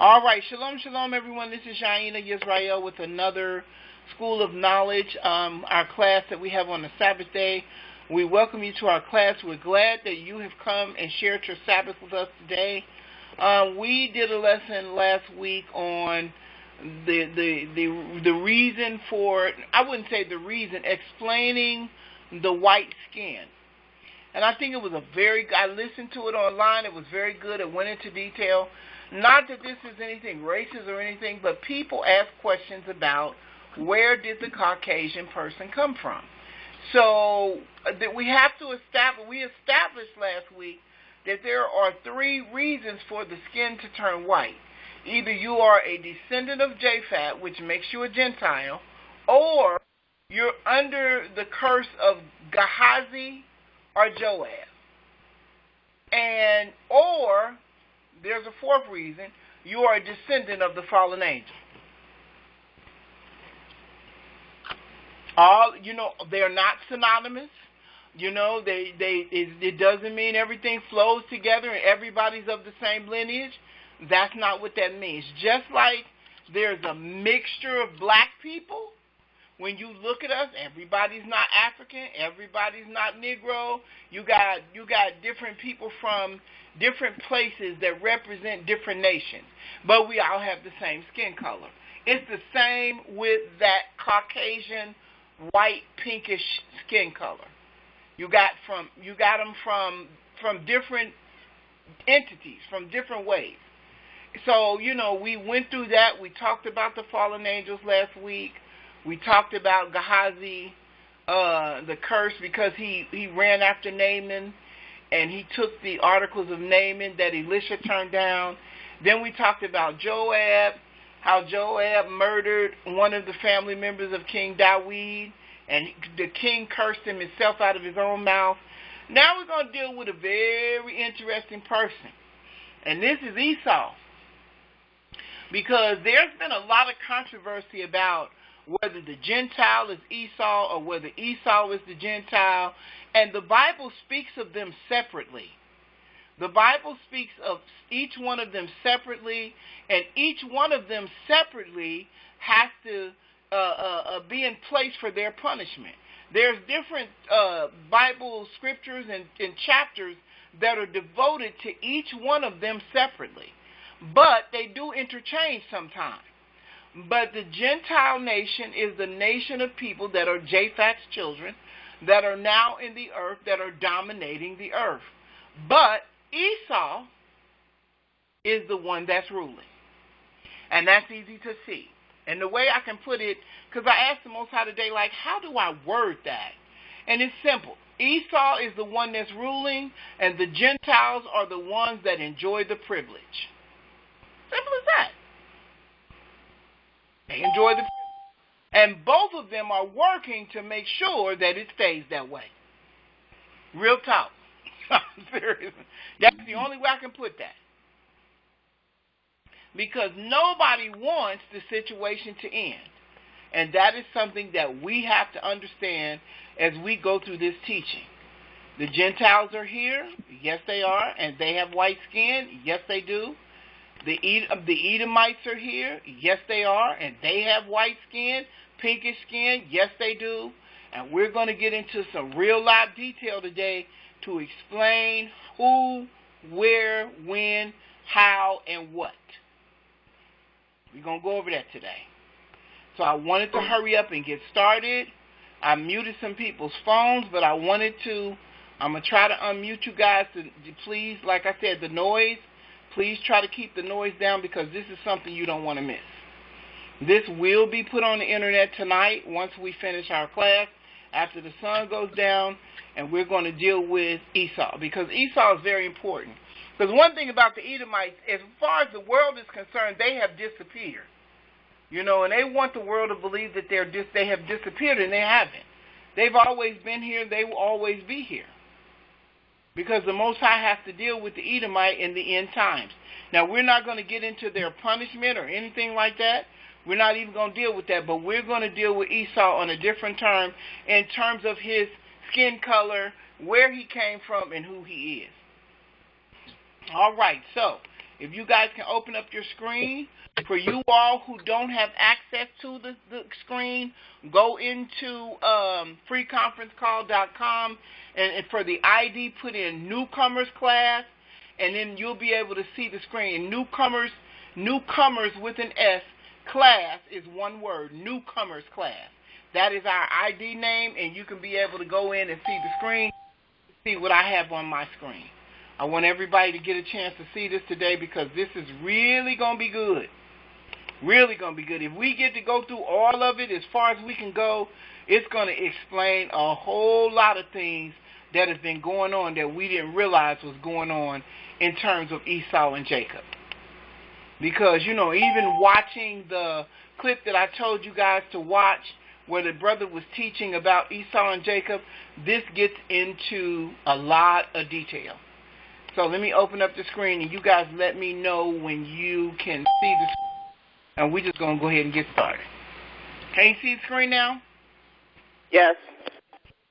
All right, shalom, shalom, everyone. This is Yehudah with another School of Knowledge, our class that we have on the Sabbath day. We welcome you to our class. We're glad that you have come and shared your Sabbath with us today. We did a lesson last week on the reason for, I wouldn't say the reason, explaining the white skin. And I think it was I listened to it online. It was very good. It went into detail. Not that this is anything racist or anything, but people ask questions about where did the Caucasian person come from. So that we have to establish, we established last week that there are three reasons for the skin to turn white. Either you are a descendant of Japhet, which makes you a Gentile, or you're under the curse of Gehazi or Joab. Or there's a fourth reason, you are a descendant of the fallen angel. They're not synonymous. It doesn't mean everything flows together and everybody's of the same lineage. That's not what that means. Just like there's a mixture of black people, when you look at us, everybody's not African, everybody's not Negro. You got different people from different places that represent different nations, but we all have the same skin color. It's the same with that Caucasian, white, pinkish skin color. You got them from different entities, from different ways. So we went through that. We talked about the fallen angels last week. We talked about Gehazi, the curse, because he ran after Naaman, and he took the articles of Naaman that Elisha turned down. Then we talked about Joab, how Joab murdered one of the family members of King Dawid, and the king cursed himself out of his own mouth. Now we're going to deal with a very interesting person, and this is Esau, because there's been a lot of controversy about whether the Gentile is Esau or whether Esau is the Gentile, and the Bible speaks of them separately. The Bible speaks of each one of them separately, and each one of them separately has to be in place for their punishment. There's different Bible scriptures and chapters that are devoted to each one of them separately, but they do interchange sometimes. But the Gentile nation is the nation of people that are Japhet's children, that are now in the earth, that are dominating the earth. But Esau is the one that's ruling. And that's easy to see. And the way I can put it, because I asked the Most High today, how do I word that? And it's simple. Esau is the one that's ruling, and the Gentiles are the ones that enjoy the privilege. Simple as that. They enjoy the privilege. And both of them are working to make sure that it stays that way. Real talk. Seriously. That's the only way I can put that. Because nobody wants the situation to end. And that is something that we have to understand as we go through this teaching. The Gentiles are here. Yes, they are. And they have white skin. Yes, they do. The Edomites are here. Yes, they are. And they have white skin, pinkish skin. Yes, they do. And we're going to get into some real live detail today to explain who, where, when, how, and what. We're going to go over that today. So I wanted to hurry up and get started. I muted some people's phones, but I'm going to try to unmute you guys to please, like I said, the noise. Please try to keep the noise down, because this is something you don't want to miss. This will be put on the internet tonight once we finish our class, after the sun goes down, and we're going to deal with Esau, because Esau is very important. Because one thing about the Edomites, as far as the world is concerned, they have disappeared. And they want the world to believe that they have disappeared, and they haven't. They've always been here. They will always be here. Because the Most High has to deal with the Edomite in the end times. Now, we're not going to get into their punishment or anything like that. We're not even going to deal with that. But we're going to deal with Esau on a different term, in terms of his skin color, where he came from, and who he is. All right, so If you guys can open up your screen, for you all who don't have access to the screen, go into freeconferencecall.com, and for the ID, put in newcomers class, and then you'll be able to see the screen. Newcomers with an S, class is one word, newcomers class. That is our ID name, and you can be able to go in and see the screen, see what I have on my screen. I want everybody to get a chance to see this today because this is really going to be good. Really going to be good. If we get to go through all of it as far as we can go, it's going to explain a whole lot of things that have been going on that we didn't realize was going on in terms of Esau and Jacob. Because, you know, even watching the clip that I told you guys to watch where the brother was teaching about Esau and Jacob, this gets into a lot of detail. So let me open up the screen, and you guys let me know when you can see the screen. And we're just going to go ahead and get started. Can you see the screen now? Yes.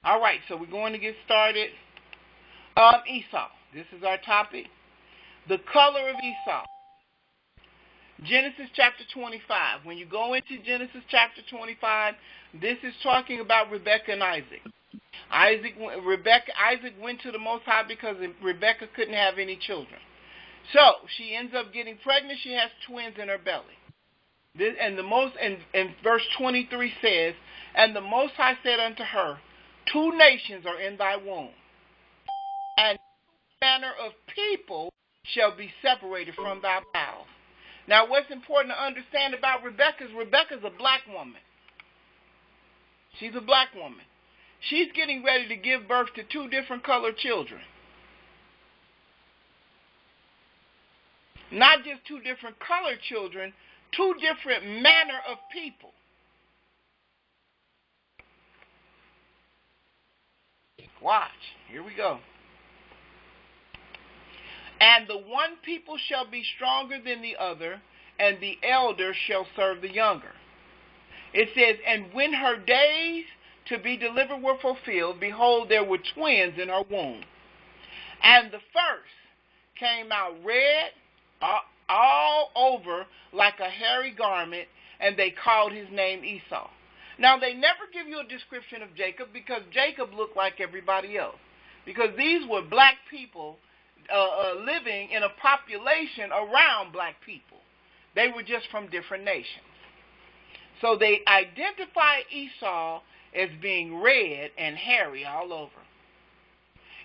All right, so we're going to get started. Esau. This is our topic. The color of Esau. Genesis chapter 25. When you go into Genesis chapter 25, this is talking about Rebekah and Isaac. Isaac went to the Most High because Rebekah couldn't have any children. So she ends up getting pregnant. She has twins in her belly. And verse 23 says, and the Most High said unto her, 2 nations are in thy womb, and 2 manner of people shall be separated from thy bowels. Now, what's important to understand about Rebekah is Rebekah's a black woman. She's a black woman. She's getting ready to give birth to 2 different colored children. Not just 2 different colored children, 2 different manner of people. Watch. Here we go. And the one people shall be stronger than the other, and the elder shall serve the younger. It says, and when her days to be delivered were fulfilled, behold, there were twins in her womb. And the first came out red all over like a hairy garment, and they called his name Esau. Now, they never give you a description of Jacob because Jacob looked like everybody else. Because these were black people living in a population around black people. They were just from different nations. So they identify Esau as being red and hairy all over.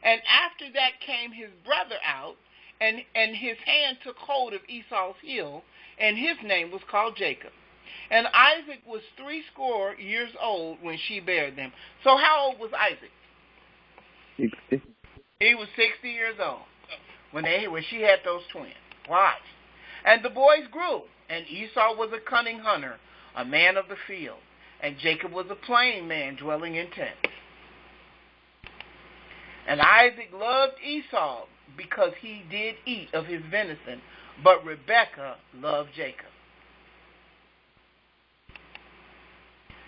And after that came his brother out, and his hand took hold of Esau's heel, and his name was called Jacob. And Isaac was 80 years old when she bare them. So how old was Isaac? 60. He was 60 years old when she had those twins. Watch. And the boys grew, and Esau was a cunning hunter, a man of the field, and Jacob was a plain man dwelling in tents. And Isaac loved Esau because he did eat of his venison, but Rebekah loved Jacob.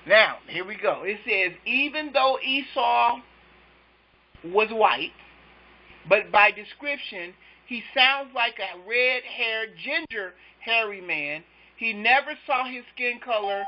Now, here we go. It says, even though Esau was white, but by description, he sounds like a red-haired, ginger, hairy man. He never saw his skin color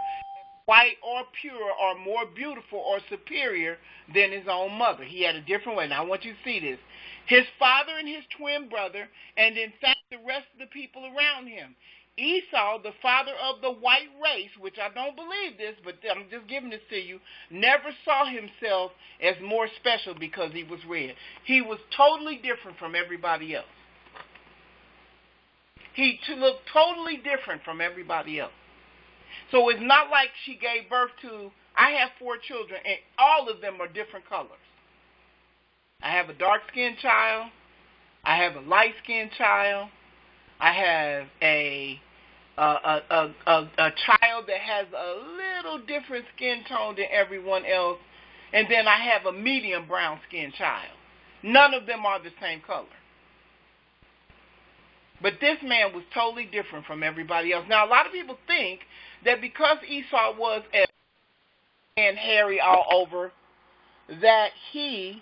white or pure or more beautiful or superior than his own mother. He had a different way. Now, I want you to see this. His father and his twin brother, and in fact, the rest of the people around him. Esau, the father of the white race, which I don't believe this, but I'm just giving this to you, never saw himself as more special because he was red. He was totally different from everybody else. He looked totally different from everybody else. So it's not like she gave birth to, I have 4 children, and all of them are different colors. I have a dark-skinned child. I have a light-skinned child. I have a child that has a little different skin tone than everyone else, and then I have a medium brown-skinned child. None of them are the same color. But this man was totally different from everybody else. Now, a lot of people think that because Esau was and hairy all over, that he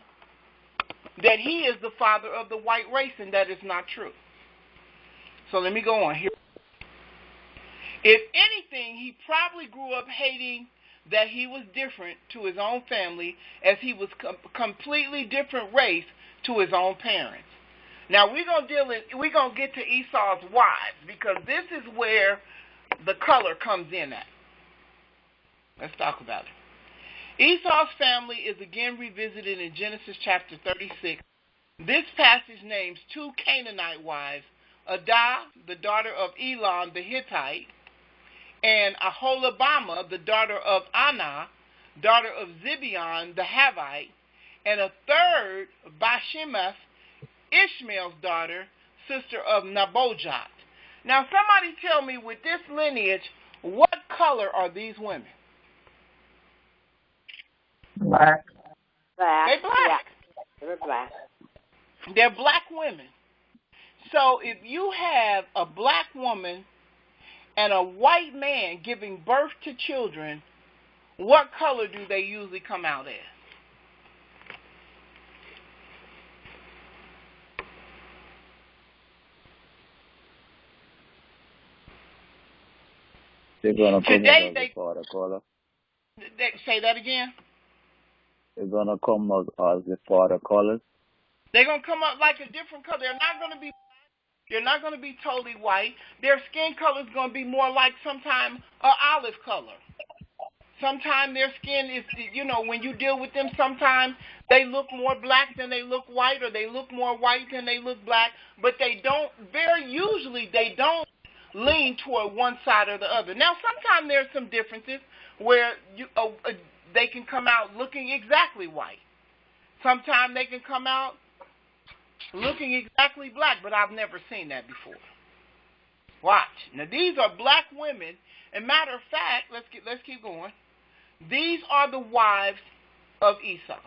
is the father of the white race, and that is not true. So let me go on here. If anything, he probably grew up hating that he was different to his own family, as he was completely different race to his own parents. Now we're gonna get to Esau's wives, because this is where the color comes in at. Let's talk about it. Esau's family is again revisited in Genesis chapter 36. This passage names two Canaanite wives, Adah, the daughter of Elon the Hittite, and Aholibamah, the daughter of Anah, daughter of Zibeon the Havite, and a third, Bashemath, Ishmael's daughter, sister of Nabojat. Now somebody tell me, with this lineage, what color are these women? Black. They're black. Yeah. They're black. They're black women. So if you have a black woman and a white man giving birth to children, what color do they usually come out as? They're gonna come Today out as a part of color. Say that again. They're gonna come out as a part of colors. They're gonna come up like a different color. They're not gonna be totally white. Their skin color is gonna be more like sometimes an olive color. Sometimes their skin is, when you deal with them, sometimes they look more black than they look white, or they look more white than they look black. But they don't. Very usually, they don't lean toward one side or the other. Now, sometimes there's some differences where they can come out looking exactly white. Sometimes they can come out looking exactly black, but I've never seen that before. Watch. Now, these are black women, and matter of fact, let's keep going. These are the wives of Esau.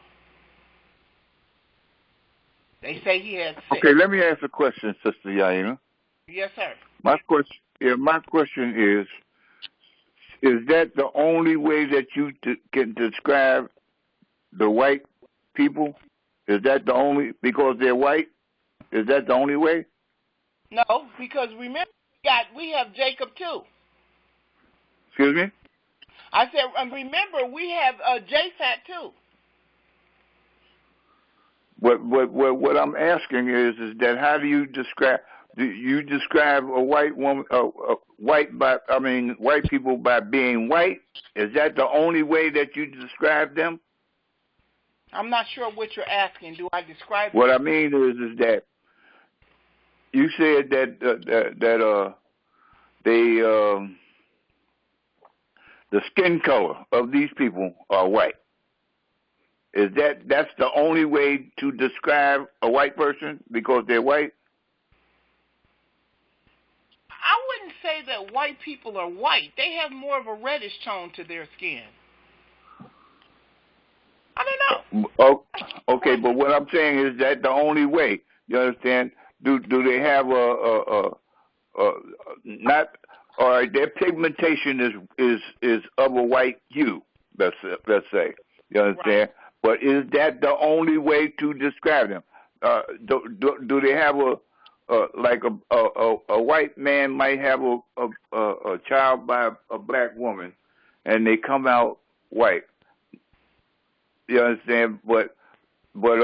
They say he had 6. Okay, let me ask a question, Sister Yaina. Yes, sir. My question is that the only way that you can describe the white people? Is that the only, because they're white? Is that the only way? No, because remember, we have Jacob too. Excuse me? I said, remember, we have Japhet too. What I'm asking is that how do you describe? Do you describe a white woman, white people by being white? Is that the only way that you describe them? I'm not sure what you're asking. Do I describe? What I mean is that you said that the skin color of these people are white. Is that's the only way to describe a white person because they're white? I wouldn't say that white people are white. They have more of a reddish tone to their skin. I don't know. Oh, okay, but what I'm saying is that the only way. You understand? Do they have not? All right, their pigmentation is of a white hue. Let's say. You understand? Right. But is that the only way to describe them? Do they have a white man might have a child by a black woman, and they come out white? You understand? But what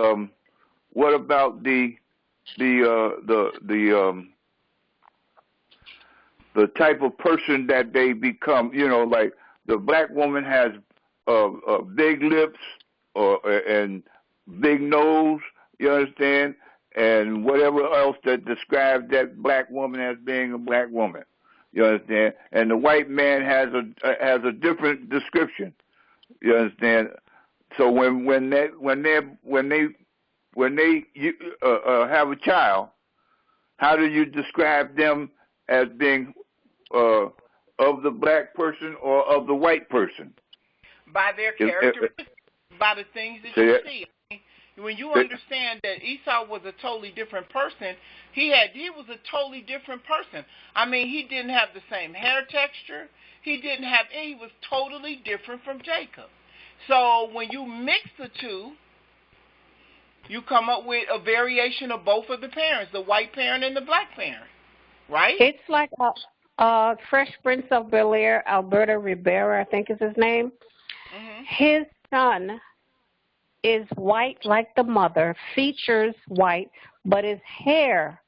about the type of person that they become? Like the black woman has big lips and big nose. You understand? And whatever else that describes that black woman as being a black woman. You understand? And the white man has a different description. You understand? So when they have a child, how do you describe them as being of the black person or of the white person? By their characteristics, by the things that you see. When you understand that Esau was a totally different person, he was a totally different person. I mean, he didn't have the same hair texture. He was totally different from Jacob. So when you mix the two, you come up with a variation of both of the parents, the white parent and the black parent. right? It's like Fresh Prince of Bel-Air, Alberto Rivera, I think is his name. Mm-hmm. His son is white like the mother, features white, but his hair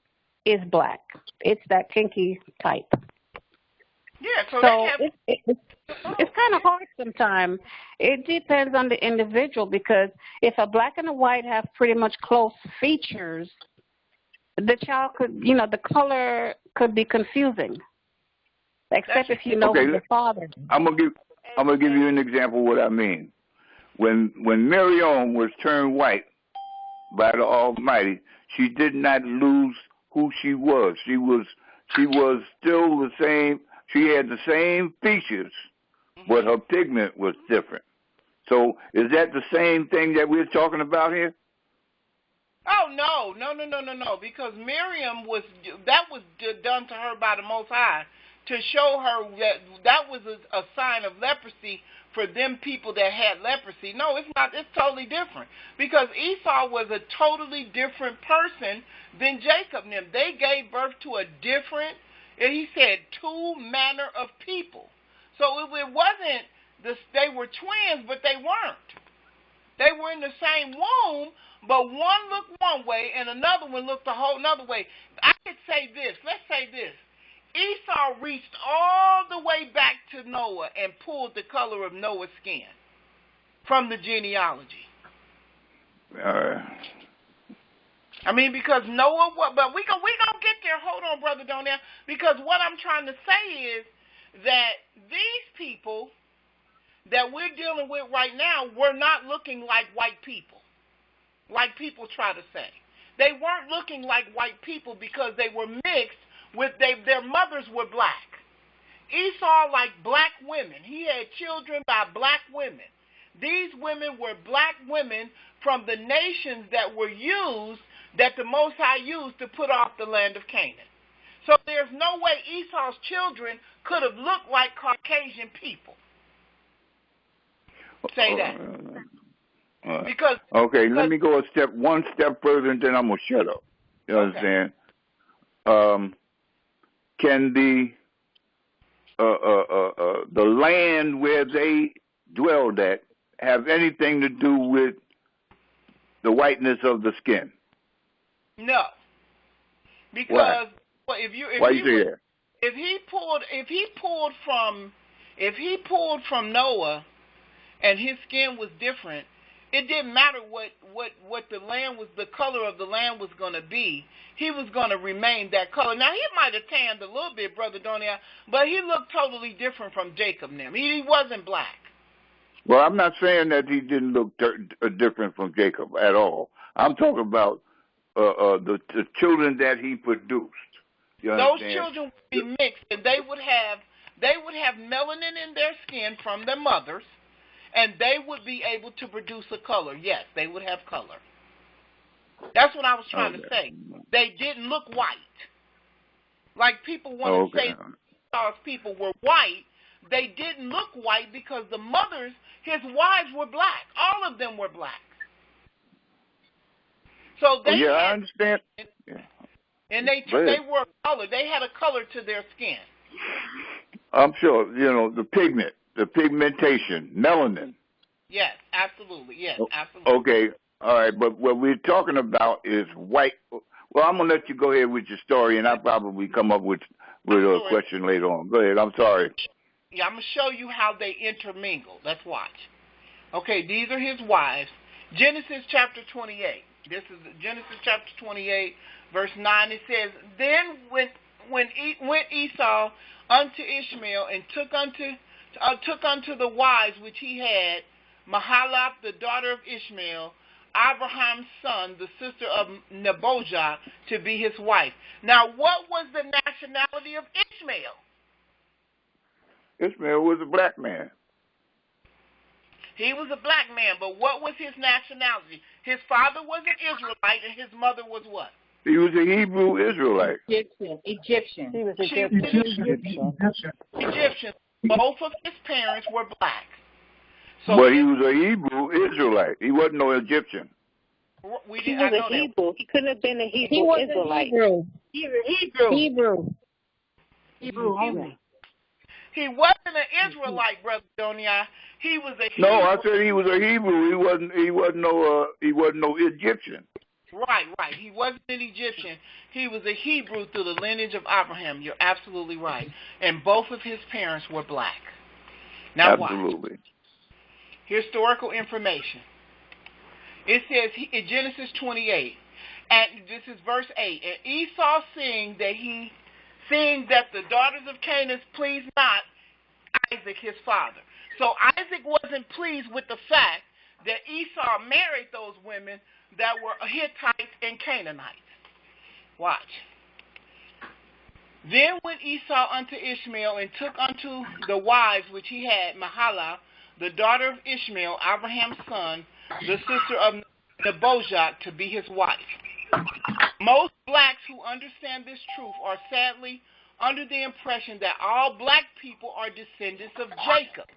is black. It's that kinky type. Yeah, so So they have. it's kind of hard sometimes. It depends on the individual, because if a black and a white have pretty much close features, the child could, the color could be confusing, except if you know who the father is. I'm gonna give you an example of what I mean. When Miriam was turned white by the Almighty, she did not lose who she was. She was still the same. She had the same features, but her pigment was different. So is that the same thing that we're talking about here? Oh, no, because Miriam was done to her by the Most High to show her that was a sign of leprosy for them people that had leprosy. No, it's not. It's totally different, because Esau was a totally different person than Jacob and them. They gave birth to a different, and he said, two manner of people. So it wasn't they were twins, but they weren't. They were in the same womb, but one looked one way and another one looked a whole another way. I could say this. Let's say this. Esau reached all the way back to Noah and pulled the color of Noah's skin from the genealogy. I mean, because Noah, but we gonna get there. Hold on, Brother Donnell, because what I'm trying to say is that these people that we're dealing with right now were not looking like white people, like people try to say. They weren't looking like white people because they were mixed with, their mothers were black. Esau liked black women. He had children by black women. These women were black women from the nations that were used, that the Most High used to put off the land of Canaan. So there's no way Esau's children could have looked like Caucasian people. Say that. Because let me go one step further, and then I'm gonna shut up. You understand? Can the land where they dwelled at have anything to do with the whiteness of the skin? No, because if he pulled from Noah, and his skin was different, it didn't matter what the land was, the color of the land was going to be. He was going to remain that color. Now, he might have tanned a little bit, Brother Donnell, but he looked totally different from Jacob and them. He wasn't black. Well, I'm not saying that he didn't look different from Jacob at all. I'm talking about the children that he produced. Those children would be mixed, and they would have melanin in their skin from their mothers, and they would be able to produce a color. Yes, they would have color. That's what I was trying to say. They didn't look white. Like people want to say Esau's people were white. They didn't look white because the mothers, his wives, were black. All of them were black. So they I understand. And they were color. They had a color to their skin. I'm sure, the pigmentation, melanin. Yes, absolutely. Yes, absolutely. Okay, all right, but what we're talking about is white. Well, I'm going to let you go ahead with your story, and I'll probably come up with a question later on. Go ahead, I'm sorry. Yeah, I'm going to show you how they intermingle. Let's watch. Okay, these are his wives. Genesis chapter 28. This is Genesis chapter 28, verse 9. It says, Then went Esau unto Ishmael and took unto the wives which he had, Mahalath, the daughter of Ishmael, Abraham's son, the sister of Neboshah, to be his wife. Now, what was the nationality of Ishmael? Ishmael was a black man. He was a black man, but what was his nationality? His father was an Israelite, and his mother was what? He was a Hebrew Israelite. Egyptian. He was Egyptian. Both of his parents were black. So but he was a Hebrew Israelite. He wasn't no Egyptian. He was a Hebrew. He couldn't have been a Hebrew Israelite. Hebrew. Hebrew only. He wasn't an Israelite, Brother Donia. He was a Hebrew. No, I said he was a Hebrew. He wasn't no Egyptian. Right. He wasn't an Egyptian. He was a Hebrew through the lineage of Abraham. You're absolutely right. And both of his parents were black. Now Absolutely. watch. Historical information. It says in Genesis 28, and this is verse 8, and Esau seeing that the daughters of Canaan pleased not Isaac his father. So Isaac wasn't pleased with the fact that Esau married those women that were Hittites and Canaanites. Watch. Then went Esau unto Ishmael and took unto the wives which he had Mahalath, the daughter of Ishmael, Abraham's son, the sister of Nebuchadnezzar, to be his wife. Most blacks who understand this truth are sadly under the impression that all black people are descendants of Jacob.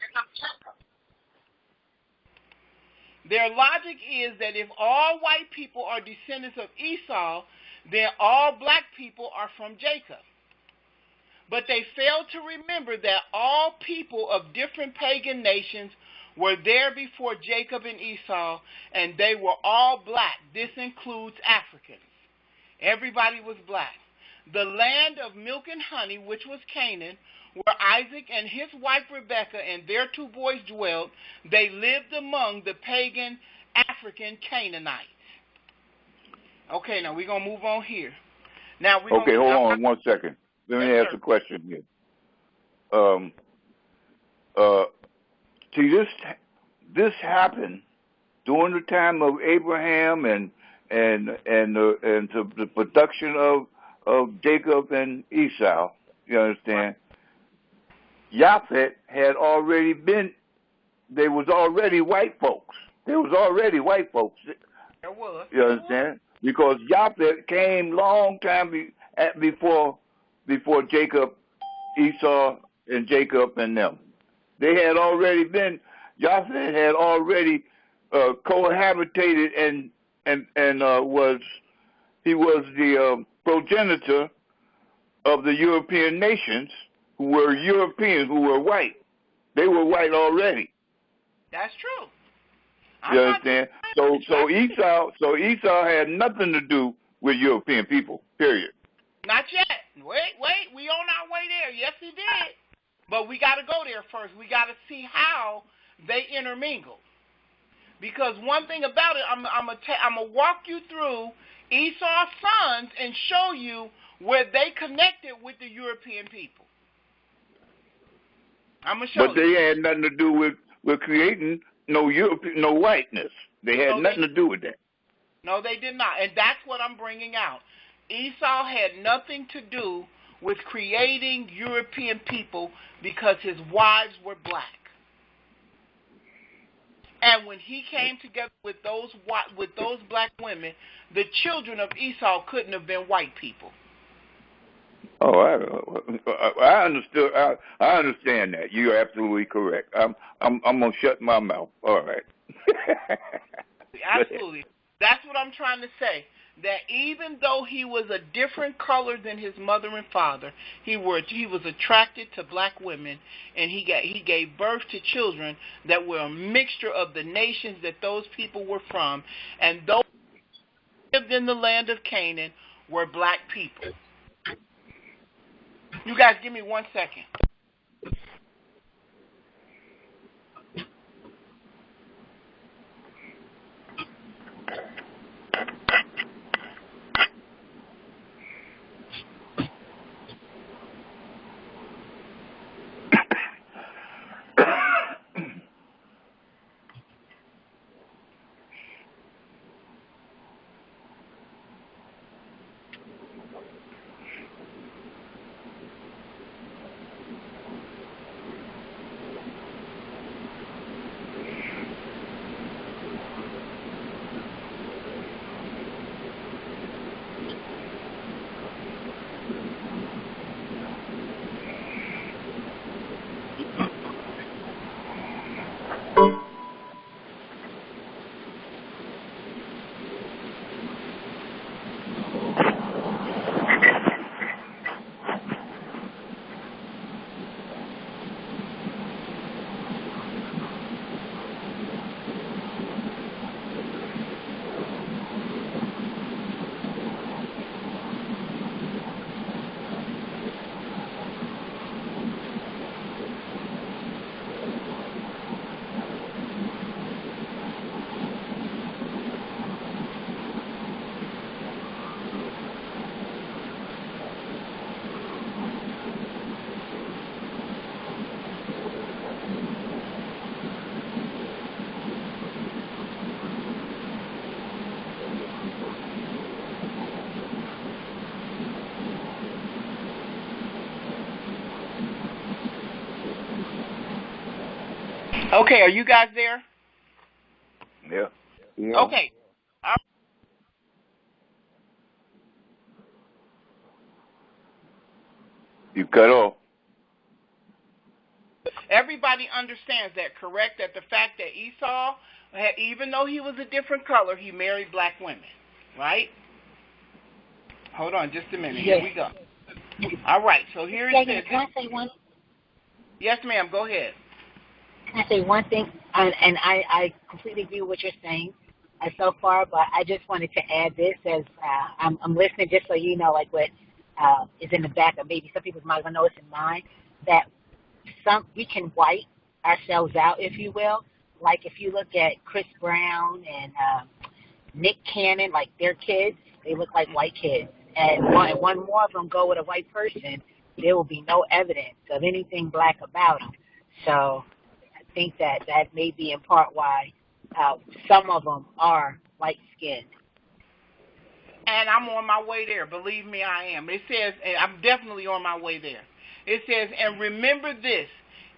Their logic is that if all white people are descendants of Esau, then all black people are from Jacob. But they fail to remember that all people of different pagan nations were there before Jacob and Esau, and they were all black. This includes Africans. Everybody was black. The land of milk and honey, which was Canaan, where Isaac and his wife Rebekah and their 2 boys dwelt, they lived among the pagan African Canaanites. Okay, now we're going to move on here. Now we're Okay, hold on 1 second. Let me ask a question here. See, this happened during the time of Abraham and the production of Jacob and Esau. You understand? Japheth had already been. They was already white folks. There was already white folks. There was. You understand? Because Japheth came long time before Jacob, Esau, and Jacob and them. They had already been. Japheth had already cohabitated and was the progenitor of the European nations who were Europeans, who were white. They were white already. That's true. You understand? So Esau had nothing to do with European people. Period. Not yet. Wait. We on our way there. Yes, he did. But we got to go there first. We got to see how they intermingle. Because one thing about it, I'm gonna walk you through Esau's sons and show you where they connected with the European people. I'm gonna show you. But they had nothing to do with creating no whiteness. They had nothing to do with that. No, they did not. And that's what I'm bringing out. Esau had nothing to do with creating European people because his wives were black. And when he came together with those black women, the children of Esau couldn't have been white people. Oh, I understood. I understand that. You're absolutely correct. I'm gonna shut my mouth. All right. Absolutely. That's what I'm trying to say. That even though he was a different color than his mother and father, he was attracted to black women, and he gave birth to children that were a mixture of the nations that those people were from, and those who lived in the land of Canaan were black people. You guys give me 1 second. Okay, are you guys there? Yeah. Yeah. Okay. You cut off. Everybody understands that, correct? That the fact that Esau, even though he was a different color, he married black women, right? Hold on just a minute. Yes. Here we go. All right, so here it says. Can I say one? Yes, ma'am, go ahead. Can I say one thing? And I completely agree with what you're saying so far, but I just wanted to add this as I'm listening just so you know, like what is in the back of maybe some people's minds. I know it's in mine, that we can white ourselves out, if you will. Like if you look at Chris Brown and Nick Cannon, like their kids, they look like white kids. And one more of them go with a white person, there will be no evidence of anything black about them. So I think that may be in part why some of them are light-skinned. And I'm on my way there. Believe me, I am. It says, and I'm definitely on my way there. It says, and remember this,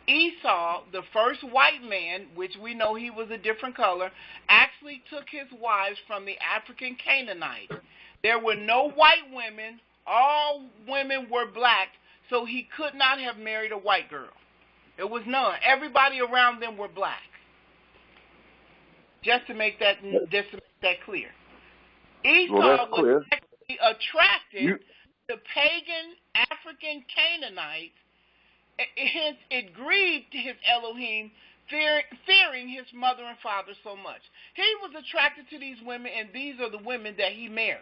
Esau, the first white man, which we know he was a different color, actually took his wives from the African Canaanites. There were no white women. All women were black, so he could not have married a white girl. It was none. Everybody around them were black. Just to make that clear. Esau was actually attracted to pagan African Canaanites. Hence, it grieved his Elohim, fearing his mother and father so much. He was attracted to these women, and these are the women that he married.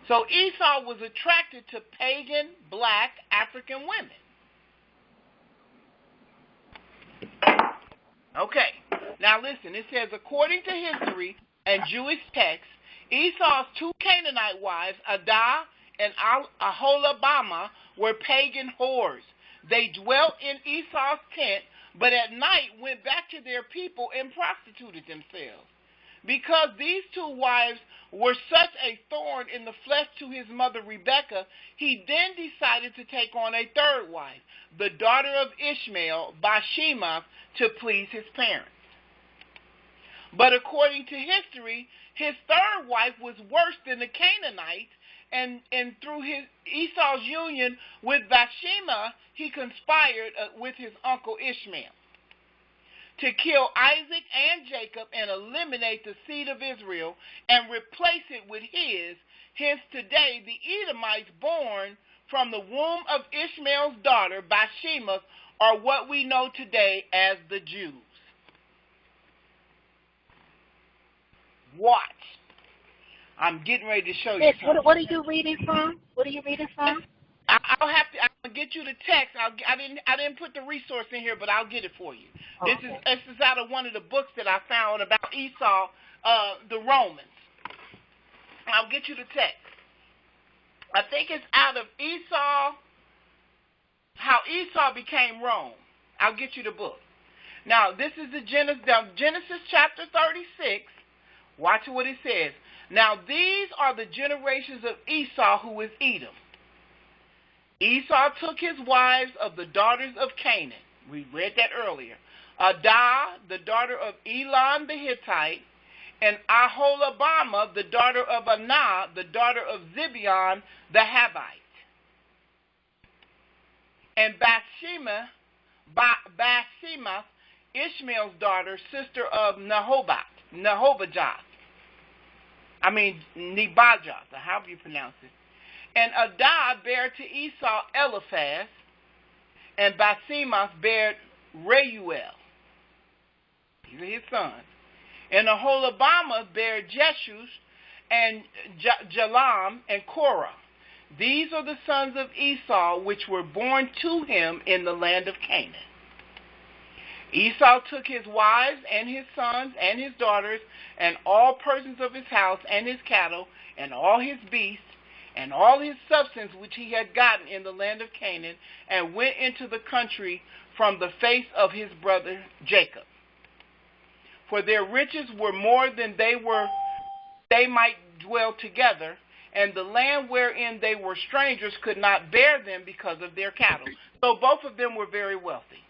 So Esau was attracted to pagan, black, African women. Okay, now listen, it says, according to history and Jewish texts, Esau's two Canaanite wives, Adah and Aholibamah, were pagan whores. They dwelt in Esau's tent, but at night went back to their people and prostituted themselves. Because these two wives were such a thorn in the flesh to his mother Rebekah, he then decided to take on a third wife, the daughter of Ishmael, Bashemath, to please his parents. But according to history, his third wife was worse than the Canaanites, and through Esau's union with Bashemath, he conspired with his uncle Ishmael to kill Isaac and Jacob and eliminate the seed of Israel and replace it with his. Hence today the Edomites born from the womb of Ishmael's daughter, Bashemath, are what we know today as the Jews. Watch. I'm getting ready to show you something. What are you reading from? What are you reading from? I'll get you the text. I didn't put the resource in here, but I'll get it for you. Okay. This is out of one of the books that I found about Esau, the Romans. I'll get you the text. I think it's out of Esau, how Esau became Rome. I'll get you the book. Now, this is the Genesis chapter 36. Watch what it says. Now, these are the generations of Esau, who is Edom. Esau took his wives of the daughters of Canaan. We read that earlier. Adah, the daughter of Elon the Hittite, and Aholibamah, the daughter of Anah, the daughter of Zibeon the Havite. And Bashemath, Ishmael's daughter, sister of Nebajoth, however you pronounce it. And Adah bare to Esau Eliphaz, and Bashemath bare Reuel. These are his sons. And Aholibamah bare Jeshus, and Jalam, and Korah. These are the sons of Esau, which were born to him in the land of Canaan. Esau took his wives and his sons and his daughters and all persons of his house and his cattle and all his beasts and all his substance which he had gotten in the land of Canaan, and went into the country from the face of his brother Jacob. For their riches were more than they might dwell together, and the land wherein they were strangers could not bear them because of their cattle. So both of them were very wealthy.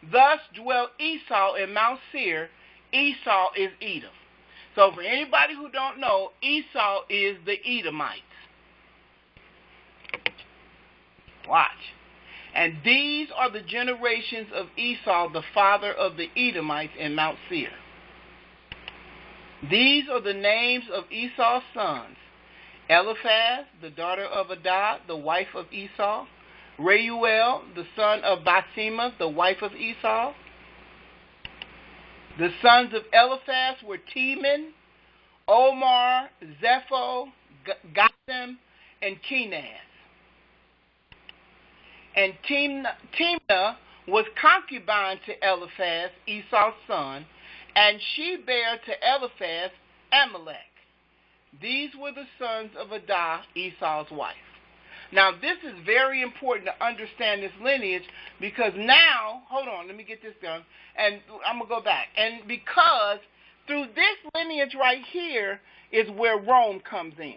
Thus dwelt Esau in Mount Seir. Esau is Edom. So for anybody who don't know, Esau is the Edomites. Watch. And these are the generations of Esau, the father of the Edomites in Mount Seir. These are the names of Esau's sons: Eliphaz, the daughter of Adah, the wife of Esau; Reuel, the son of Basemath, the wife of Esau. The sons of Eliphaz were Teman, Omar, Zepho, Gatham, and Kenaz. And Timnah was concubine to Eliphaz, Esau's son, and she bare to Eliphaz Amalek. These were the sons of Adah, Esau's wife. Now, this is very important to understand this lineage, because now, hold on, let me get this done, and I'm going to go back. And because through this lineage right here is where Rome comes in.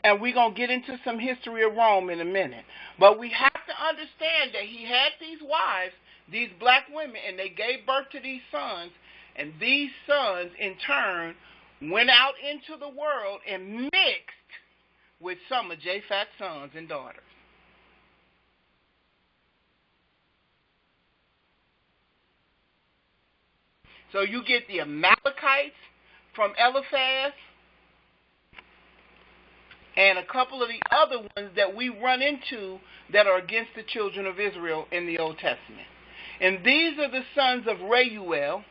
And we're going to get into some history of Rome in a minute. But we have to understand that he had these wives, these black women, and they gave birth to these sons, and these sons, in turn, went out into the world and mixed with some of Japhet's sons and daughters. So you get the Amalekites from Eliphaz and a couple of the other ones that we run into that are against the children of Israel in the Old Testament. And these are the sons of Reuel: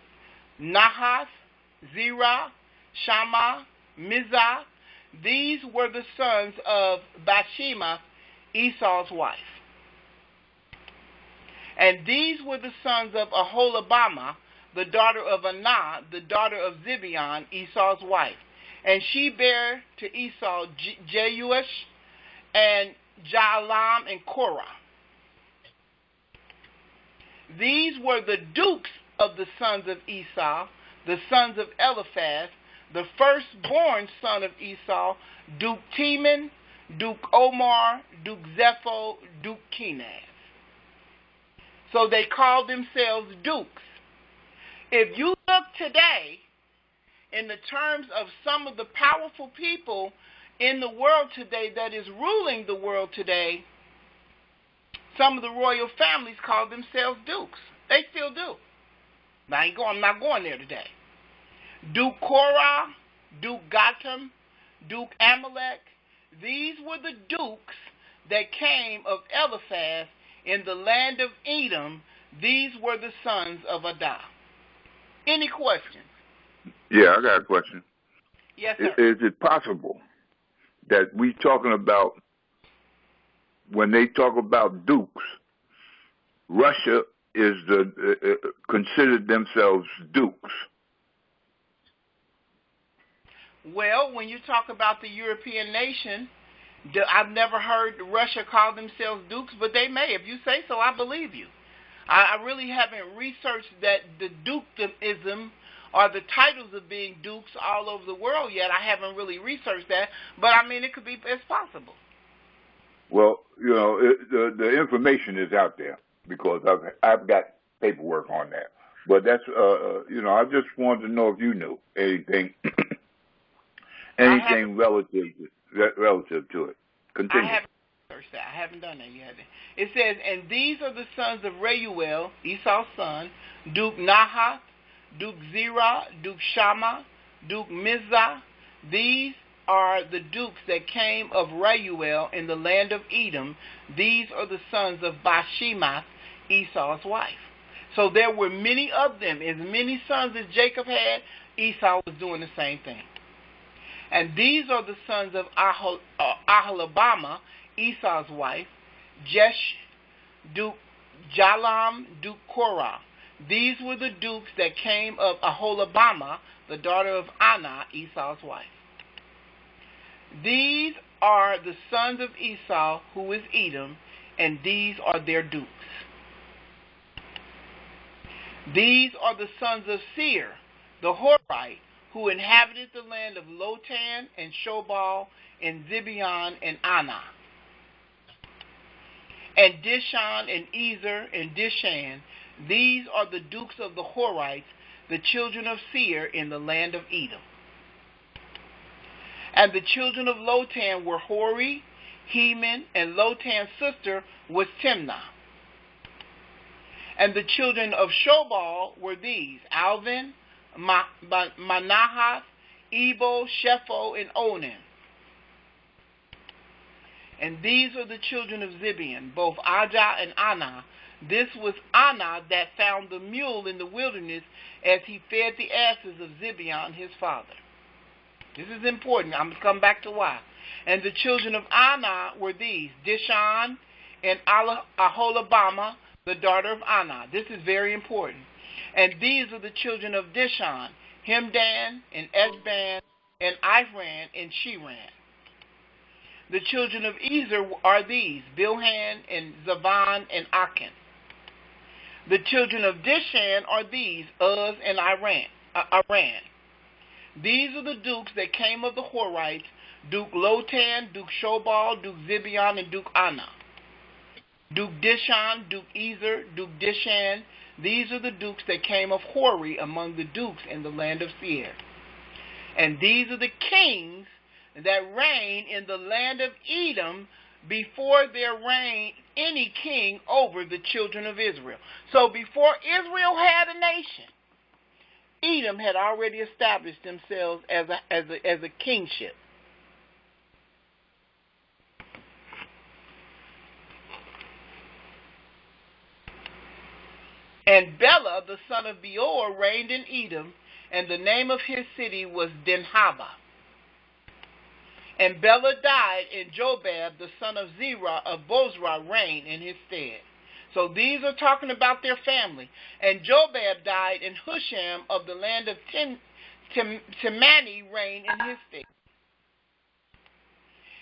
Nahath, Zerah, Shammah, Mizah. These were the sons of Basemath, Esau's wife. And these were the sons of Aholibamah, the daughter of Anah, the daughter of Zibeon, Esau's wife. And she bare to Esau Jeush and Jaalam and Korah. These were the dukes of the sons of Esau, the sons of Eliphaz, the firstborn son of Esau, Duke Teman, Duke Omar, Duke Zepho, Duke Kenaz. So they called themselves dukes. If you look today, in the terms of some of the powerful people in the world today that is ruling the world today, some of the royal families call themselves dukes. They still do. I'm not going there today. Duke Korah, Duke Gatam, Duke Amalek, these were the dukes that came of Eliphaz in the land of Edom. These were the sons of Adah. Any questions? Yeah, I got a question. Yes, sir. Is it possible that we talking about, when they talk about dukes, Russia is considered themselves dukes? Well, when you talk about the European nation, I've never heard Russia call themselves dukes, but they may. If you say so, I believe you. I really haven't researched that the dukedom or the titles of being dukes all over the world yet. I haven't really researched that, but I mean, it could be, it's possible. Well, you know, the information is out there because I've got paperwork on that. But that's, you know, I just wanted to know if you knew anything, relative to it. Continue. I haven't researched that. I haven't done that yet. It says, and these are the sons of Reuel, Esau's son, Duke Nahath, Duke Zerah, Duke Shammah, Duke Mizah. These are the dukes that came of Reuel in the land of Edom. These are the sons of Basemath, Esau's wife. So there were many of them. As many sons as Jacob had, Esau was doing the same thing. And these are the sons of Aholibamah, Esau's wife, Jesh, Duke Jaalam, Duke Korah. These were the dukes that came of Aholibamah, the daughter of Anah, Esau's wife. These are the sons of Esau, who is Edom, and these are their dukes. These are the sons of Seir, the Horite, who inhabited the land of Lotan and Shobal and Zibeon and Anah. and Dishon, and Ezer, and Dishan. These are the dukes of the Horites, the children of Seir in the land of Edom. And the children of Lotan were Hori, Heman, and Lotan's sister was Timnah. And the children of Shobal were these: Alvin, Manahath, Ebo, Shepho, and Onan. And these are the children of Zibeon, both Ajah and Anah. This was Anah that found the mule in the wilderness as he fed the asses of Zibeon his father. This is important. I'm going to come back to why. And the children of Anah were these: Dishon and Aholabama, the daughter of Anah. This is very important. And these are the children of Dishon: Hemdan and Eshban and Iphran and Shiran. The children of Ezer are these: Bilhan and Zavan and Akan. The children of Dishan are these: Uz and Aran. These are the dukes that came of the Horites: Duke Lotan, Duke Shobal, Duke Zibeon, and Duke Anah. Duke Dishon, Duke Ezer, Duke Dishan. These are the dukes that came of Hori among the dukes in the land of Seir. And these are the kings that reigned in the land of Edom before there reigned any king over the children of Israel. So before Israel had a nation, Edom had already established themselves as a kingship. And Bela, the son of Beor, reigned in Edom, and the name of his city was Dinhaba. And Bela died, and Jobab, the son of Zerah of Bozrah, reigned in his stead. So these are talking about their family. And Jobab died, and Husham of the land of Temani reigned in his stead.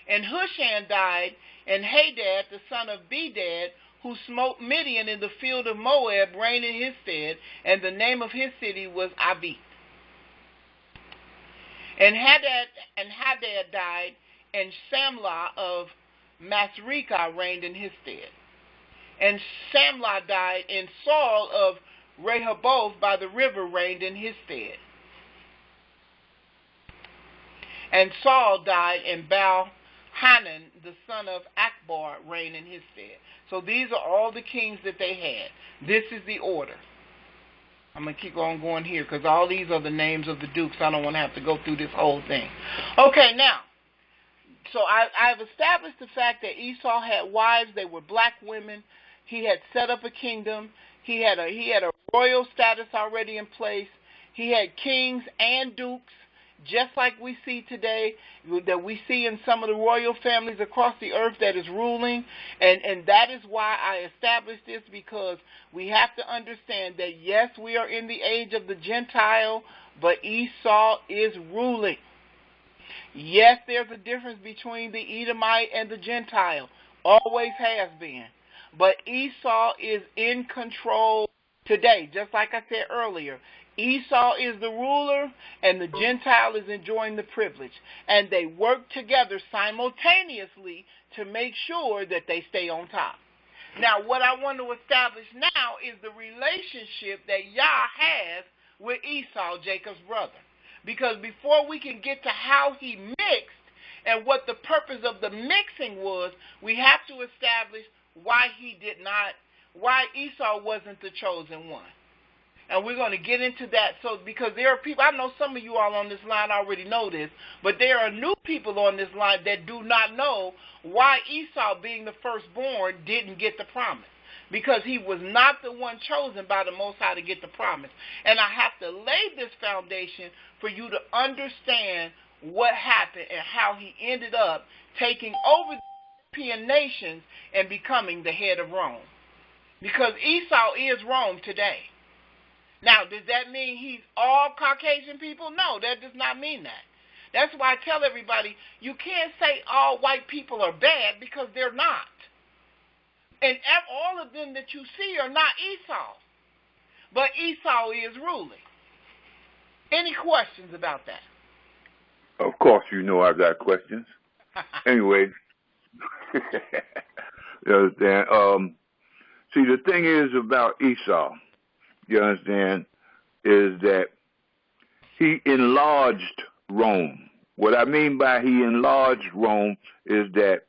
And Husham died, and Hadad, the son of Bedad, who smote Midian in the field of Moab, reigned in his stead, and the name of his city was Abith. And Hadad died, and Samlah of Masrekah reigned in his stead. And Samlah died, and Saul of Rehoboth by the river reigned in his stead. And Saul died, and Baal-Hanan, the son of Akbar, reigned in his stead. So these are all the kings that they had. This is the order. I'm going to keep on going here because all these are the names of the dukes. I don't want to have to go through this whole thing. Okay, now, so I've established the fact that Esau had wives. They were black women. He had set up a kingdom. He had a royal status already in place. He had kings and dukes, just like we see today, that we see in some of the royal families across the earth that is ruling. And that is why I established this, because we have to understand that, yes, we are in the age of the Gentile, but Esau is ruling. Yes, there's a difference between the Edomite and the Gentile. Always has been. But Esau is in control today, just like I said earlier. Esau is the ruler, and the Gentile is enjoying the privilege. And they work together simultaneously to make sure that they stay on top. Now, what I want to establish now is the relationship that Yah has with Esau, Jacob's brother. Because before we can get to how he mixed and what the purpose of the mixing was, we have to establish why Esau wasn't the chosen one. And we're going to get into that. So, because there are people, I know some of you all on this line already know this, but there are new people on this line that do not know why Esau, being the firstborn, didn't get the promise. Because he was not the one chosen by the Most High to get the promise. And I have to lay this foundation for you to understand what happened and how he ended up taking over the European nations and becoming the head of Rome. Because Esau is Rome today. Now, does that mean he's all Caucasian people? No, that does not mean that. That's why I tell everybody, you can't say all white people are bad, because they're not. And all of them that you see are not Esau. But Esau is ruling. Any questions about that? Of course, you know I've got questions. Anyway, You understand? See, the thing is about Esau, you understand, is that he enlarged Rome. What I mean by he enlarged Rome is that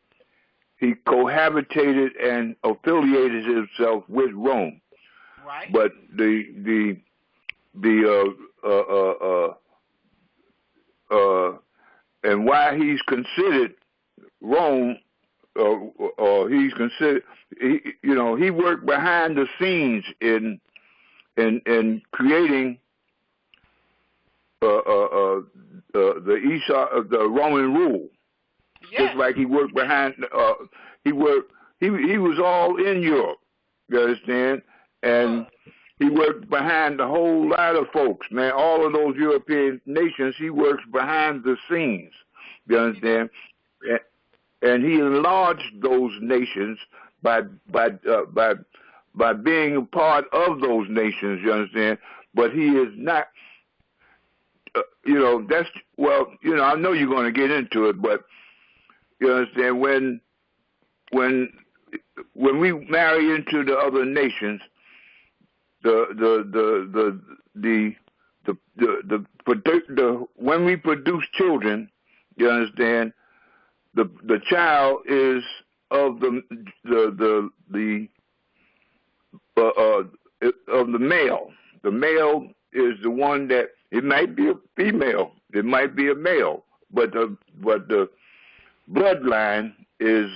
he cohabitated and affiliated himself with Rome. Right. But and why he's considered Rome, or he's considered, he worked behind the scenes in creating the Roman rule. Yes. Just like he worked behind, he was all in Europe, you understand? And he worked behind a whole lot of folks, man. All of those European nations, he works behind the scenes, you understand? And he enlarged those nations by being a part of those nations, you understand? But he is not, I know you're going to get into it, but you understand, when we marry into the other nations, when we produce children, you understand, the child is of the male. The male is the one that, it might be a female, it might be a male, but the bloodline is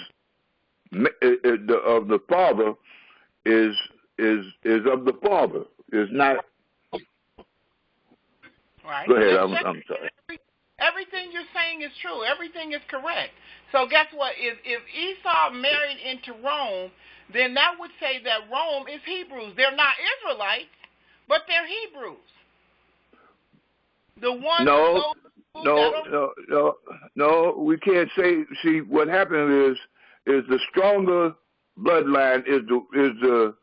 of the father is of the father. Is not. Right. Go ahead. I'm sorry. Everything you're saying is true. Everything is correct. So guess what? If Esau married into Rome, then that would say that Rome is Hebrews. They're not Israelites, but they're Hebrews. The one. No. We can't say. See, what happened is the stronger bloodline is the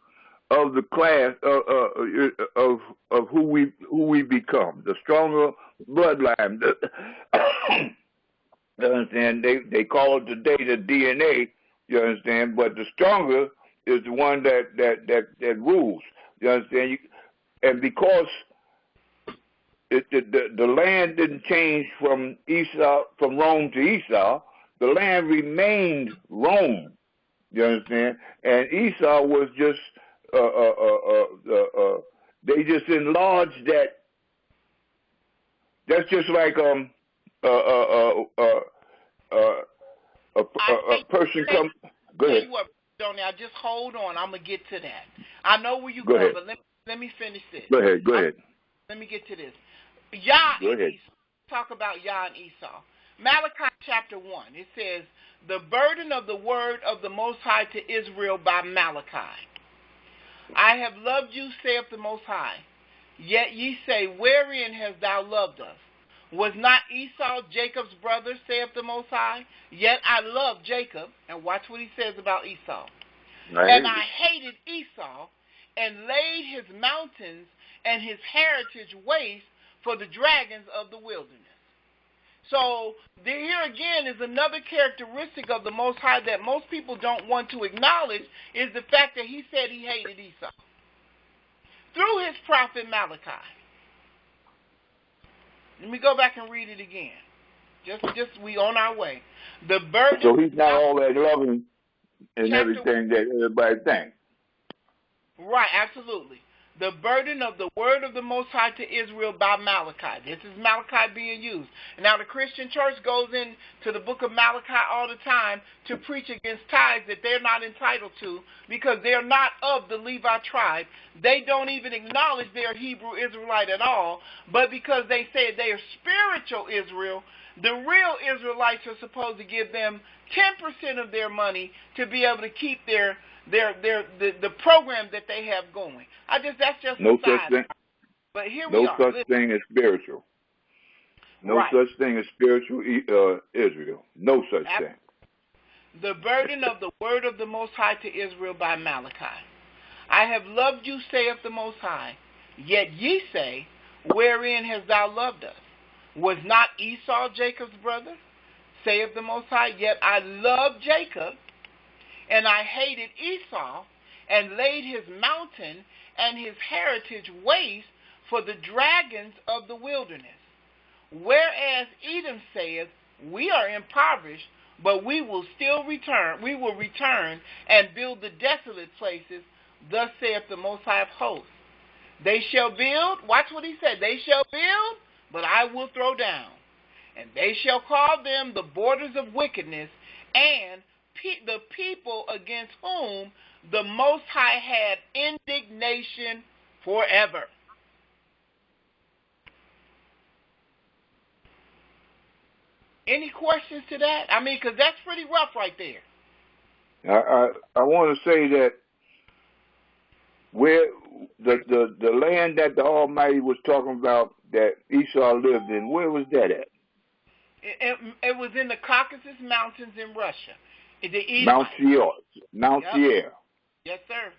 of the class of who we become. The stronger bloodline. You understand? They call it today the DNA. You understand? But the stronger is the one that rules. You understand? And because the land didn't change from Rome to Esau, the land remained Rome. You understand? And Esau was just they just enlarged that. That's just like a person come. Go ahead. Now just hold on. I'm gonna get to that. I know where you're going, but let me finish this. Go ahead. Let me get to this. Yah and Esau. Talk about Yah and Esau. Malachi chapter 1. It says, "The burden of the word of the Most High to Israel by Malachi. I have loved you, saith the Most High. Yet ye say, wherein hast thou loved us? Was not Esau Jacob's brother, saith the Most High? Yet I loved Jacob." And watch what he says about Esau. "And I hated Esau, and laid his mountains and his heritage waste for the dragons of the wilderness." So here again is another characteristic of the Most High that most people don't want to acknowledge, is the fact that he said he hated Esau through his prophet Malachi. Let me go back and read it again. Just we on our way. The burden. So he's not all that loving and everything that everybody thinks. Right, absolutely. The burden of the word of the Most High to Israel by Malachi. This is Malachi being used. Now the Christian church goes into the book of Malachi all the time to preach against tithes that they're not entitled to because they're not of the Levi tribe. They don't even acknowledge they're Hebrew Israelite at all, but because they say they are spiritual Israel, the real Israelites are supposed to give them 10% of their money to be able to keep the program that they have going. That's just no a side. Such thing. But here we are. No such thing as spiritual. No such thing as spiritual Israel. No such thing. The burden of the word of the Most High to Israel by Malachi. I have loved you, saith the Most High. Yet ye say, wherein hast thou loved us? Was not Esau Jacob's brother? Saith the Most High. Yet I loved Jacob, And I hated Esau, and laid his mountain and his heritage waste for the dragons of the wilderness. Whereas Edom saith, we are impoverished, but we will return and build the desolate places, thus saith the Most High of hosts. They shall build, watch what he said, they shall build, but I will throw down. And they shall call them the borders of wickedness, and the people against whom the Most High had indignation forever. Any questions to that? I mean, because that's pretty rough right there. I want to say that where the land that the Almighty was talking about that Esau lived in, where was that at? It was in the Caucasus Mountains in Russia. Mount Sierra. Yes, sir.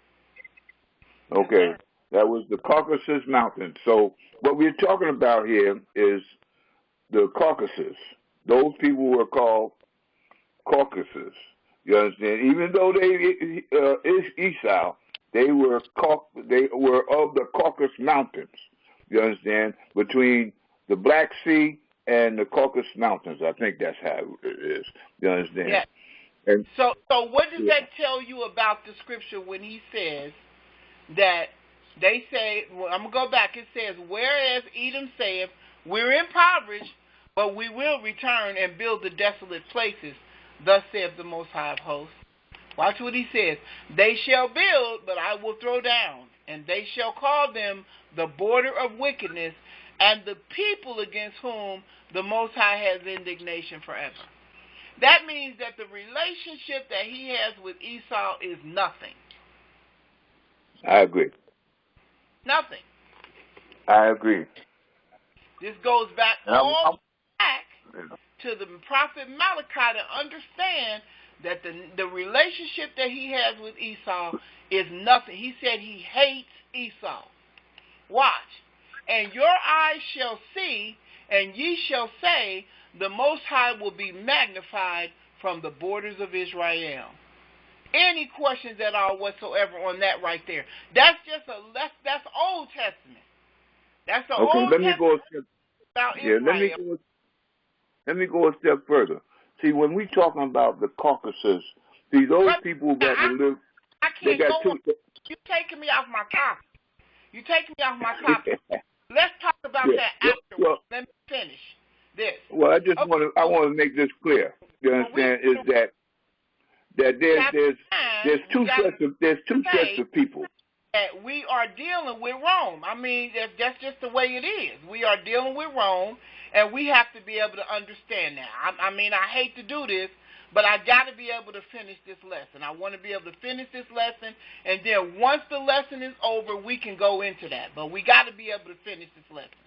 Okay, yes, sir. That was the Caucasus Mountains. So what we're talking about here is the Caucasus. Those people were called Caucasus. You understand? Even though Esau, they were of the Caucasus Mountains. You understand? Between the Black Sea and the Caucasus Mountains. I think that's how it is. You understand? Yeah. And, so what does that tell you about the scripture when he says that they say, well, I'm going to go back, it says, whereas Edom saith, we're impoverished, but we will return and build the desolate places, thus saith the Most High of hosts. Watch what he says. They shall build, but I will throw down, and they shall call them the border of wickedness, and the people against whom the Most High has indignation forever. That means that the relationship that he has with Esau is nothing. I agree. Nothing. I agree. This goes back to the prophet Malachi to understand that the relationship that he has with Esau is nothing. He said he hates Esau. Watch. And your eyes shall see, and ye shall say, the Most High will be magnified from the borders of Israel. Any questions at all whatsoever on that right there? That's just that's Old Testament. That's the Old Testament about Israel. Let me go a step further. See, when we talking about the Caucasus, see those people that live. I can't go on. You're taking me off my topic. You're taking me off my topic. Let's talk about that afterwards. Well, let me finish this. Well, I just want to make this clear. You understand? Is that there's two sets of people. That we are dealing with Rome. I mean, that's just the way it is. We are dealing with Rome, and we have to be able to understand that. I mean, I hate to do this, but I got to be able to finish this lesson. I want to be able to finish this lesson, and then once the lesson is over, we can go into that. But we got to be able to finish this lesson.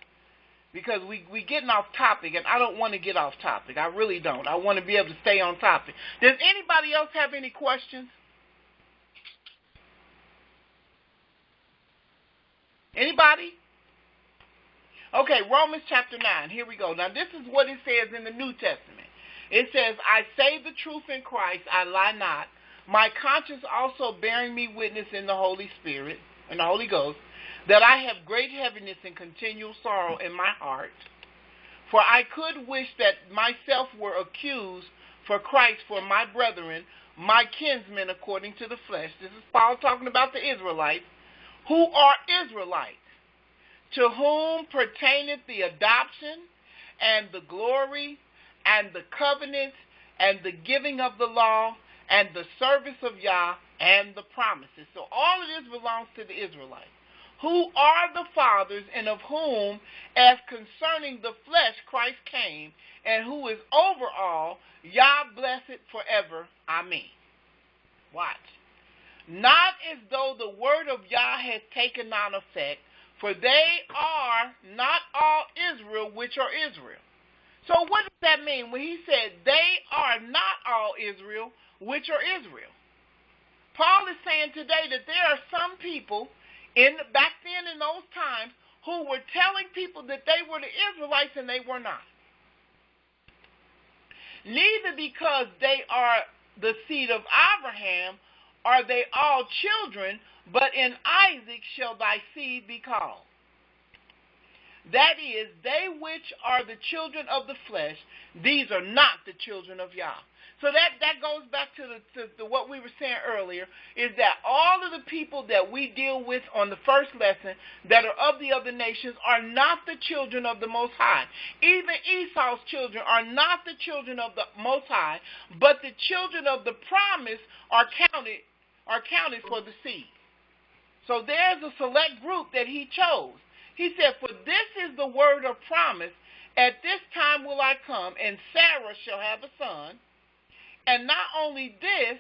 Because we getting off topic, and I don't want to get off topic. I really don't. I want to be able to stay on topic. Does anybody else have any questions? Anybody? Okay, Romans chapter 9. Here we go. Now, this is what it says in the New Testament. It says, I say the truth in Christ, I lie not. My conscience also bearing me witness in the Holy Spirit, in the Holy Ghost, that I have great heaviness and continual sorrow in my heart. For I could wish that myself were accused for Christ for my brethren, my kinsmen according to the flesh. This is Paul talking about the Israelites, who are Israelites, to whom pertaineth the adoption and the glory and the covenants and the giving of the law and the service of Yah and the promises. So all of this belongs to the Israelites, who are the fathers, and of whom, as concerning the flesh, Christ came, and who is over all, Yah blessed forever. Amen. Watch. Not as though the word of Yah has taken on effect, for they are not all Israel which are Israel. So what does that mean when he said they are not all Israel which are Israel? Paul is saying today that there are some people back then in those times who were telling people that they were the Israelites and they were not. Neither because they are the seed of Abraham are they all children, but in Isaac shall thy seed be called. That is, they which are the children of the flesh, these are not the children of Yah. So that goes back to what we were saying earlier, is that all of the people that we deal with on the first lesson that are of the other nations are not the children of the Most High. Even Esau's children are not the children of the Most High, but the children of the promise are counted for the seed. So there's a select group that he chose. He said, for this is the word of promise, at this time will I come, and Sarah shall have a son. And not only this,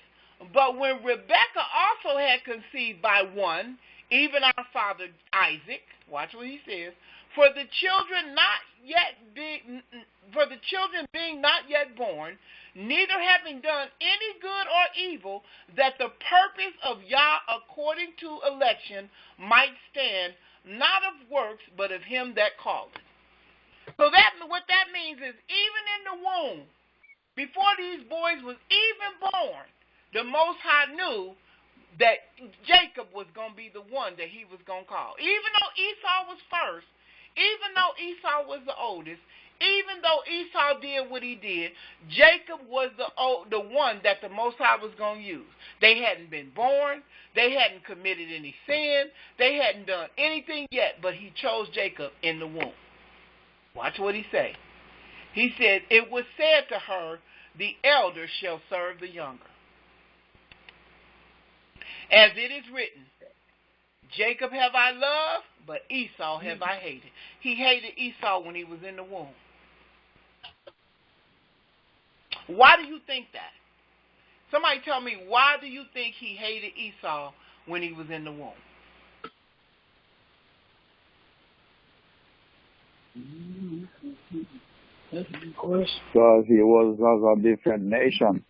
but when Rebekah also had conceived by one, even our father Isaac, watch what he says, for the children being not yet born, neither having done any good or evil, that the purpose of Yah according to election might stand, not of works, but of him that called it. So what that means is, even in the womb, before these boys was even born, the Most High knew that Jacob was going to be the one that he was going to call. Even though Esau was first, even though Esau was the oldest, even though Esau did what he did, Jacob was the one that the Most High was going to use. They hadn't been born. They hadn't committed any sin. They hadn't done anything yet, but he chose Jacob in the womb. Watch what he say. He said, it was said to her, the elder shall serve the younger. As it is written, Jacob have I loved, but Esau have I hated. He hated Esau when he was in the womb. Why do you think that? Somebody tell me, why do you think he hated Esau when he was in the womb? Because he was of a different nation.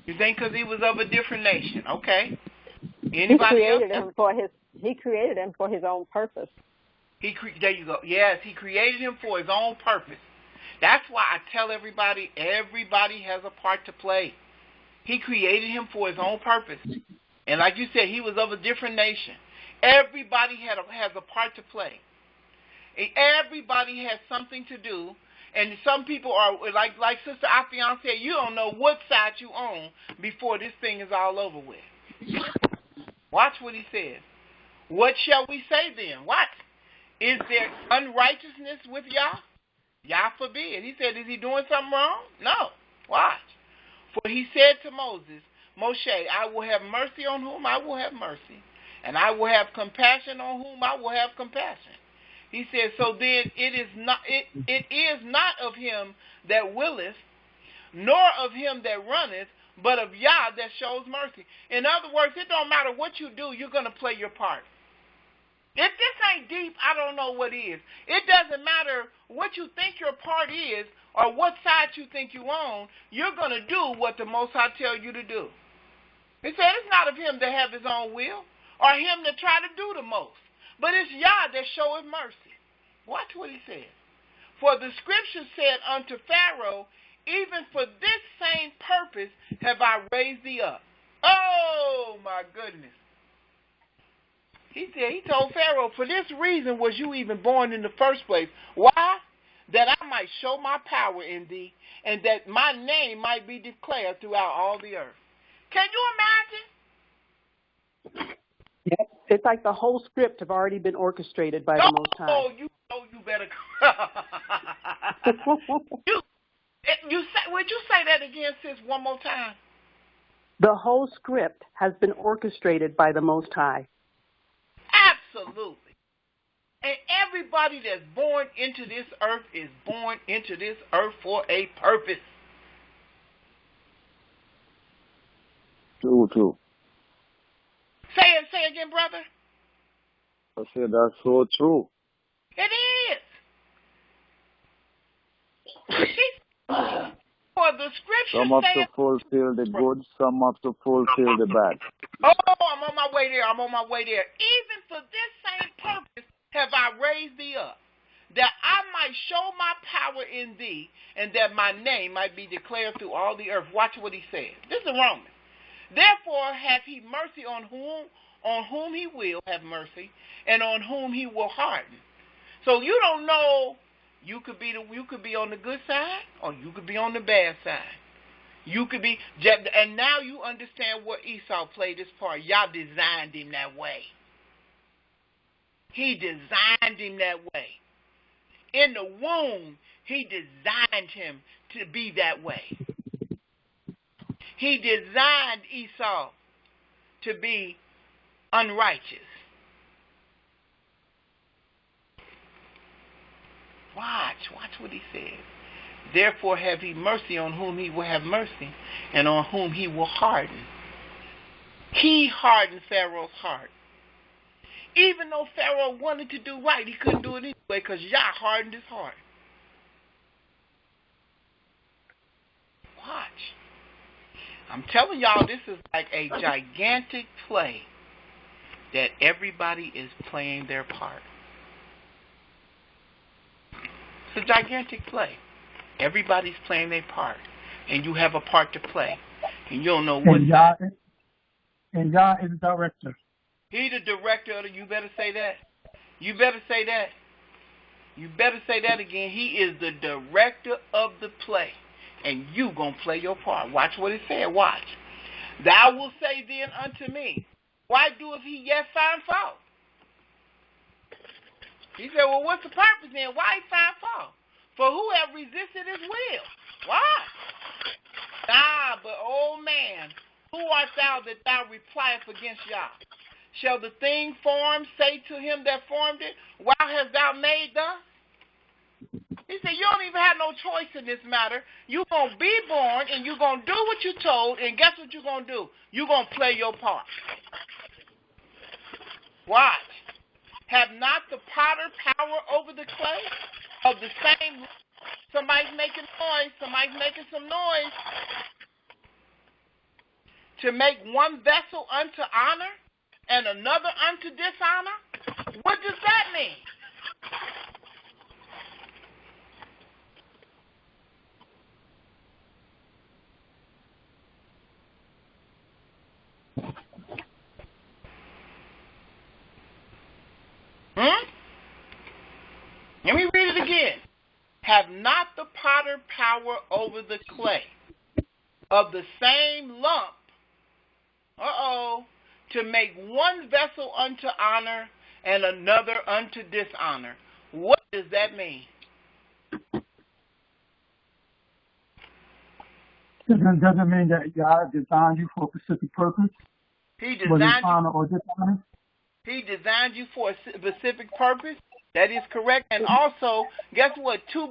You think because he was of a different nation? Okay. Anybody else? He created him for his own purpose. There you go. Yes, he created him for his own purpose. That's why I tell everybody has a part to play. He created him for his own purpose. And like you said, he was of a different nation. Everybody has a part to play. Everybody has something to do. And some people are, like Sister Afion said, you don't know what side you own before this thing is all over with. Watch what he says. What shall we say then? What? Is there unrighteousness with Yah? Yah forbid. He said, is he doing something wrong? No. Watch. For he said to Moshe, I will have mercy on whom I will have mercy, and I will have compassion on whom I will have compassion. He says, so then it is not of him that willeth, nor of him that runneth, but of Yah that shows mercy. In other words, it don't matter what you do, you're going to play your part. If this ain't deep, I don't know what is. It doesn't matter what you think your part is or what side you think you own, you're going to do what the Most High tell you to do. He said it's not of him that have his own will or him that try to do the most, but it's Yah that showeth mercy. Watch what he says. For the scripture said unto Pharaoh, even for this same purpose have I raised thee up. Oh, my goodness. He said, he told Pharaoh, for this reason was you even born in the first place. Why? That I might show my power in thee, and that my name might be declared throughout all the earth. Can you imagine? Yep. It's like the whole script have already been orchestrated by the Most High. Oh, you better. Would you say that again, sis, one more time? The whole script has been orchestrated by the Most High. Absolutely. And everybody that's born into this earth is born into this earth for a purpose. True. Say again, brother. I said that's so true. It is. For the scripture some have to fulfill the good, some have to fulfill the bad. Oh, I'm on my way there. Even for this same purpose have I raised thee up, that I might show my power in thee, and that my name might be declared through all the earth. Watch what he says. This is Romans. Therefore hath he mercy on whom he will have mercy, and on whom he will harden. So you don't know. You could be on the good side, or you could be on the bad side. You could be, and now you understand where Esau played his part. Y'all designed him that way. He designed him that way. In the womb, he designed him to be that way. He designed Esau to be unrighteous. Watch what he says. Therefore have he mercy on whom he will have mercy, and on whom he will harden. He hardened Pharaoh's heart. Even though Pharaoh wanted to do right, he couldn't do it anyway because Yah hardened his heart. Watch. I'm telling y'all, this is like a gigantic play that everybody is playing their part. It's a gigantic play. Everybody's playing their part, and you have a part to play, and you don't know what. And Yah is the director. He the director of the. You better say that. You better say that. You better say that again. He is the director of the play, and you gonna play your part. Watch what it said. Watch. Thou will say then unto me, why doeth he yet find fault? He said, well, what's the purpose then? Why he find fault? For who have resisted his will? Why? But, oh man, who art thou that thou repliest against Yah? Shall the thing formed say to him that formed it, why hast thou made thus? He said, you don't even have no choice in this matter. You're going to be born, and you're going to do what you're told, and guess what you're going to do? You're going to play your part. Watch. Have not the potter power over the clay? Of the same, somebody's making noise, somebody's making some noise. To make one vessel unto honor and another unto dishonor? What does that mean? Let me read it again. Have not the potter power over the clay of the same lump, to make one vessel unto honor and another unto dishonor? What does that mean? Doesn't mean that God designed you for a specific purpose. He designed honor or dishonor. He designed you for a specific purpose. That is correct. And also, guess what? Two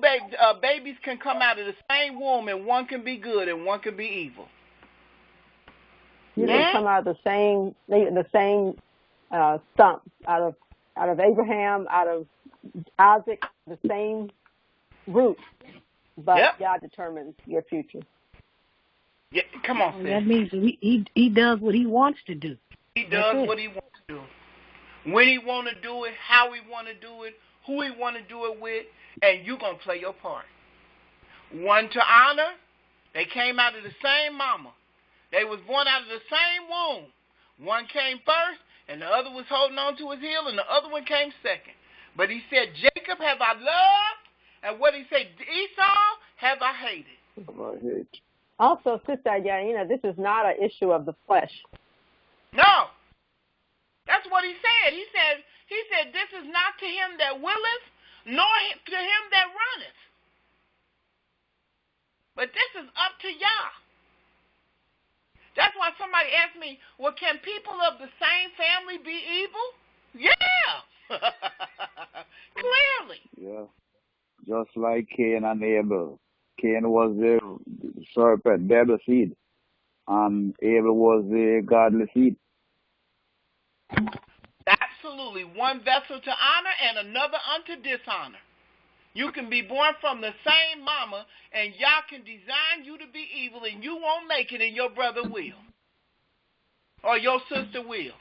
babies can come out of the same womb, and one can be good and one can be evil. You can come out of the same stump, out of Abraham, out of Isaac, the same root, but God determines your future. Yeah, come on, sis. That means he does what he wants to do. He does what he wants to do. When he want to do it, how he want to do it, who he want to do it with, and you going to play your part. One to honor, they came out of the same mama. They was born out of the same womb. One came first, and the other was holding on to his heel, and the other one came second. But he said, Jacob have I loved, and what he said, Esau have I hated. Also, Sister Yanina, this is not an issue of the flesh. No. That's what he said. He said, this is not to him that willeth, nor to him that runneth. But this is up to Yah. That's why somebody asked me, well, can people of the same family be evil? Yeah. Clearly. Yeah. Just like Cain and Abel. Cain was the serpent, devil seed. And Abel was the godly seed. Absolutely. One vessel to honor and another unto dishonor. You can be born from the same mama, and Yah can design you to be evil, and you won't make it, and your brother will. Or your sister will.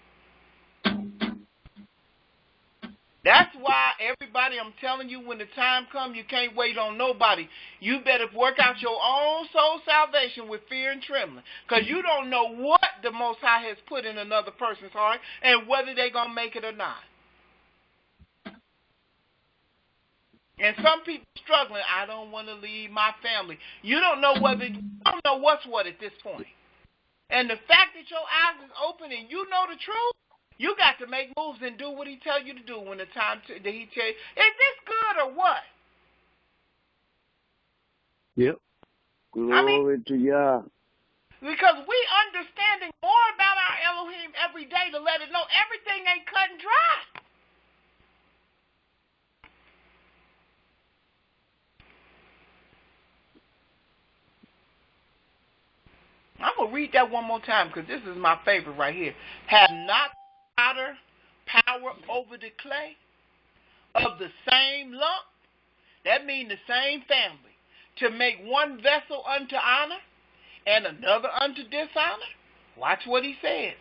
That's why everybody, I'm telling you, when the time comes, you can't wait on nobody. You better work out your own soul salvation with fear and trembling, because you don't know what the Most High has put in another person's heart and whether they're going to make it or not. And some people struggling, I don't want to leave my family. You don't know whether, you don't know what's what at this point. And the fact that your eyes is open and you know the truth, you got to make moves and do what he tell you to do when the time that he tell you. Is this good or what? Yep. Glory to Yah. Because we understanding more about our Elohim every day to let it know everything ain't cut and dry. I'm going to read that one more time because this is my favorite right here. Have not potter power over the clay of the same lump, that means the same family, to make one vessel unto honor and another unto dishonor? Watch what he says.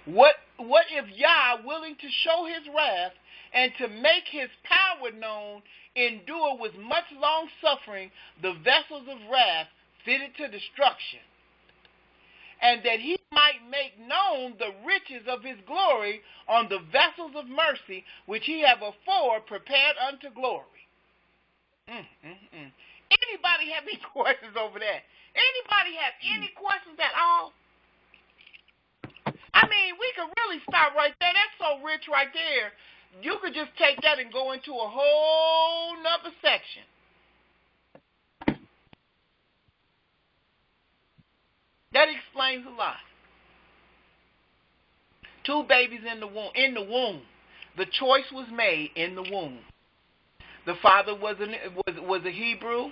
What if Yah, willing to show his wrath and to make his power known, endure with much long suffering the vessels of wrath fitted to destruction, and that he might make known the riches of his glory on the vessels of mercy, which he have afore prepared unto glory. Anybody have any questions over that? Anybody have any questions at all? I mean, we could really stop right there. That's so rich right there. You could just take that and go into a whole nother section. That explains a lot. 2 babies in the womb. The choice was made in the womb. The father was a Hebrew.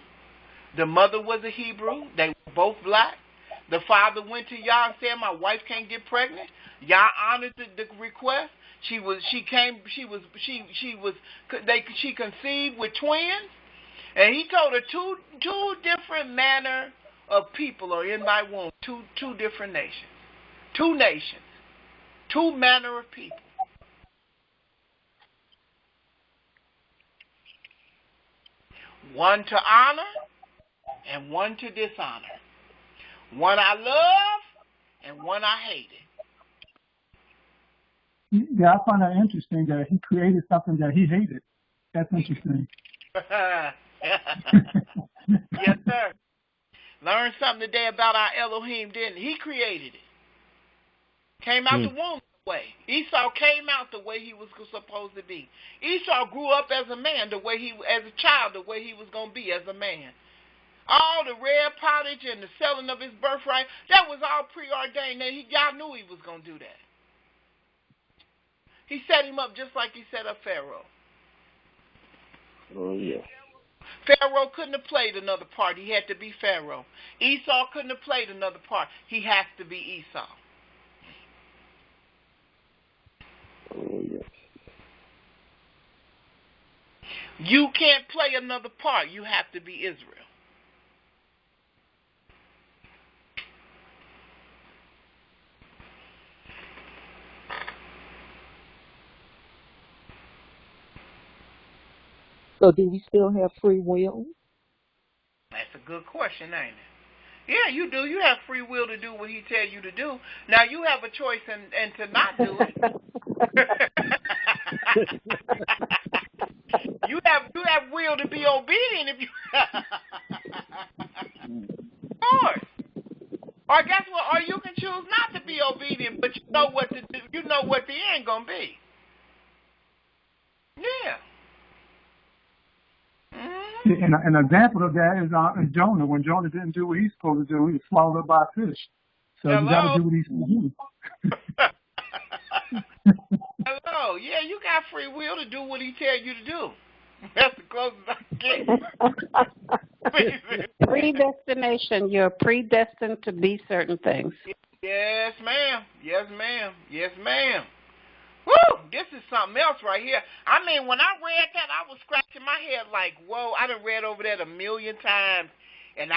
The mother was a Hebrew. They were both black. The father went to Yah and said, "My wife can't get pregnant." Yah honored the request. She conceived with twins, and he told her two different manner of people are in thy womb, two different nations. 2 nations. 2 manner of people. One to honor and one to dishonor. One I love and one I hated. Yeah, I find that interesting that he created something that he hated. That's interesting. Yes, sir. Learned something today about our Elohim, didn't he? He created it. Came out the womb the way. Esau came out the way he was supposed to be. Esau grew up as a man, as a child, the way he was going to be as a man. All the red pottage and the selling of his birthright, that was all preordained. And y'all knew he was going to do that. He set him up just like he set up Pharaoh. Oh, yeah. Pharaoh couldn't have played another part. He had to be Pharaoh. Esau couldn't have played another part. He has to be Esau. Oh, yes. You can't play another part. You have to be Israel. So do we still have free will? That's a good question, ain't it? Yeah, you do. You have free will to do what he tells you to do. Now, you have a choice and to not do it. you have will to be obedient if you of course. Or guess what? Or you can choose not to be obedient, but you know what to do. You know what the end gonna be. Yeah. And an example of that is Jonah. When Jonah didn't do what he's supposed to do, he was swallowed up by a fish. So you got to do what he's supposed to do. Hello. Yeah, you got free will to do what he tells you to do. That's the closest I can get. Predestination. You're predestined to be certain things. Yes, ma'am. Yes, ma'am. Yes, ma'am. Woo! This is something else right here. I mean, when I read that, I was scratching my head like, whoa, I done read over that 1,000,000 times, and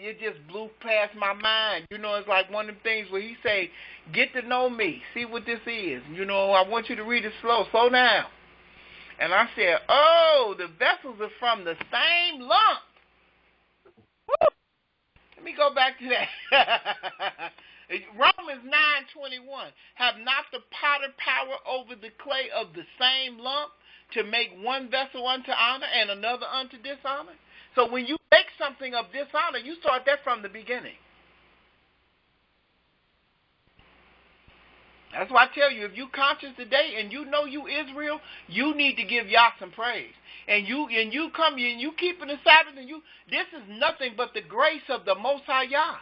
it just blew past my mind. You know, it's like one of the things where he say, get to know me, see what this is. You know, I want you to read it slow down. And I said, oh, the vessels are from the same lump. Woo! Let me go back to that. Romans 9:21. Have not the potter power over the clay of the same lump to make one vessel unto honor and another unto dishonor? So when you make something of dishonor, you start that from the beginning. That's why I tell you, if you conscious today and you know you Israel, you need to give Yah some praise. And you keeping the Sabbath, and this is nothing but the grace of the Most High Yah.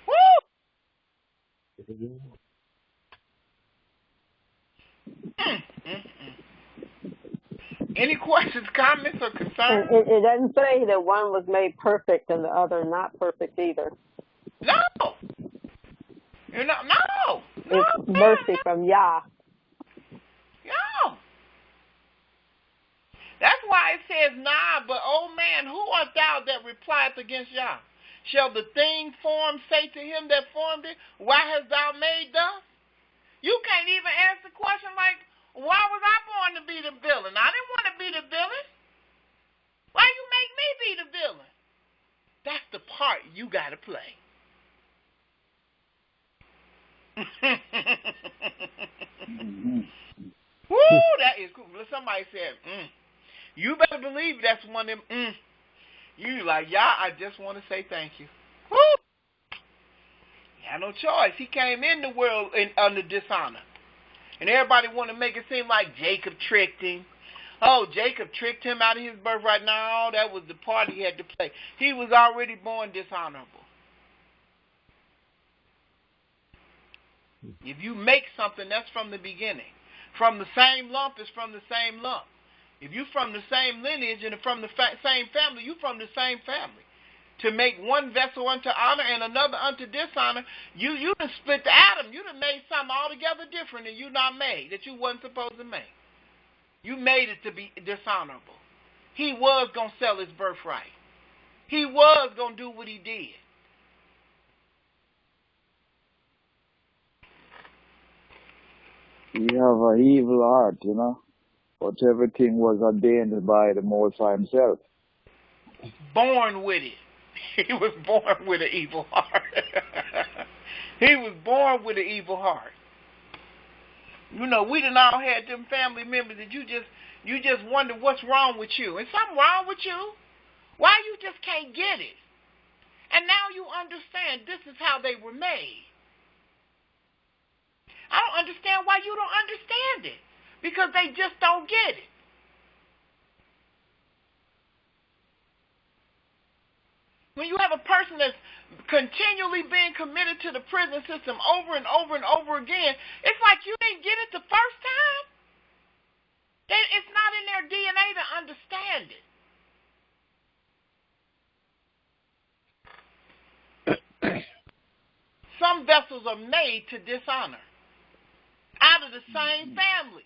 Woo! Any questions, comments, or concerns? It doesn't say that one was made perfect and the other not perfect either. No. No. It's mercy from Yah. No. That's why it says, nah, but, oh man, who art thou that replieth against Yah? Shall the thing formed say to him that formed it, why hast thou made thus? You can't even answer the question like, why was I born to be the villain? I didn't want to be the villain. Why you make me be the villain? That's the part you got to play. Woo, that is cool. Somebody said, you better believe that's one of them. You like, yeah, I just want to say thank you. Woo. He had no choice. He came in the world under dishonor. And everybody want to make it seem like Jacob tricked him. Oh, Jacob tricked him out of his birthright. No, that was the part he had to play. He was already born dishonorable. If you make something, that's from the beginning. From the same lump is from the same lump. If you from the same lineage and from the same family, you from the same family. To make one vessel unto honor and another unto dishonor, you done split the atom. You done made something altogether different than you not made, that you wasn't supposed to make. You made it to be dishonorable. He was going to sell his birthright. He was going to do what he did. You have an evil heart, you know. But everything was ordained by the Most High himself. Born with it. He was born with an evil heart. He was born with an evil heart. You know, we done all had them family members that you just wonder what's wrong with you. And something wrong with you. Why you just can't get it? And now you understand this is how they were made. I don't understand why you don't understand it. Because they just don't get it. When you have a person that's continually being committed to the prison system over and over and over again, it's like you didn't get it the first time. It's not in their DNA to understand it. Some vessels are made to dishonor out of the same family.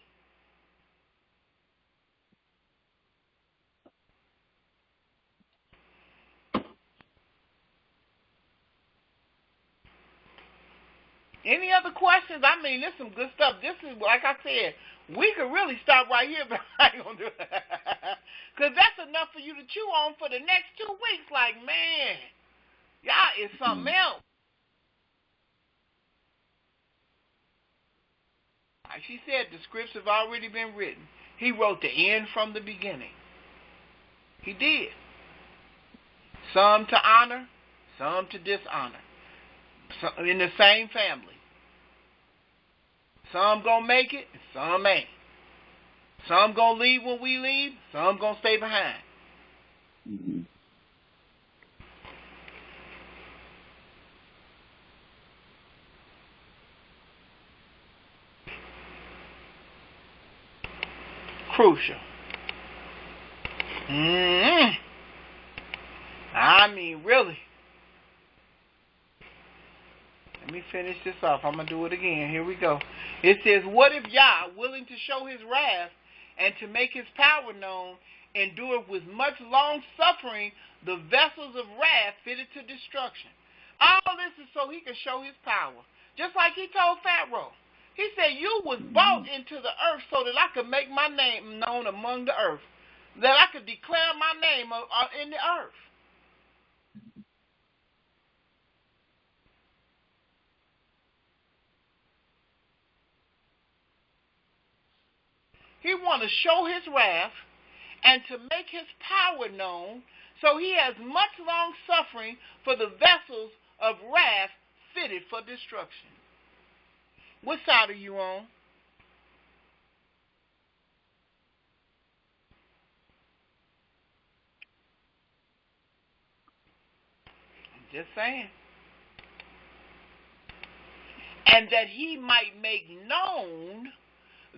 Any other questions? I mean, this is some good stuff. This is, like I said, we could really stop right here, but I ain't going to do it. Because that's enough for you to chew on for the next 2 weeks. Like, man, y'all is something else. Like she said, the scripts have already been written. He wrote the end from the beginning. He did. Some to honor, some to dishonor. Some in the same family. Some gonna make it, and some ain't. Some gonna leave when we leave, some gonna stay behind. Mm-hmm. Crucial. I mean, really. Let me finish this off. I'm going to do it again. Here we go. It says, what if Yah, willing to show his wrath and to make his power known, endured with much long suffering the vessels of wrath fitted to destruction? All this is so he can show his power, Just like he told Pharaoh. He said, you was brought into the earth so that I could make my name known among the earth, that I could declare my name in the earth. He want to show his wrath and to make his power known, so he has much long suffering for the vessels of wrath fitted for destruction. What side are you on? I'm just saying. And that he might make known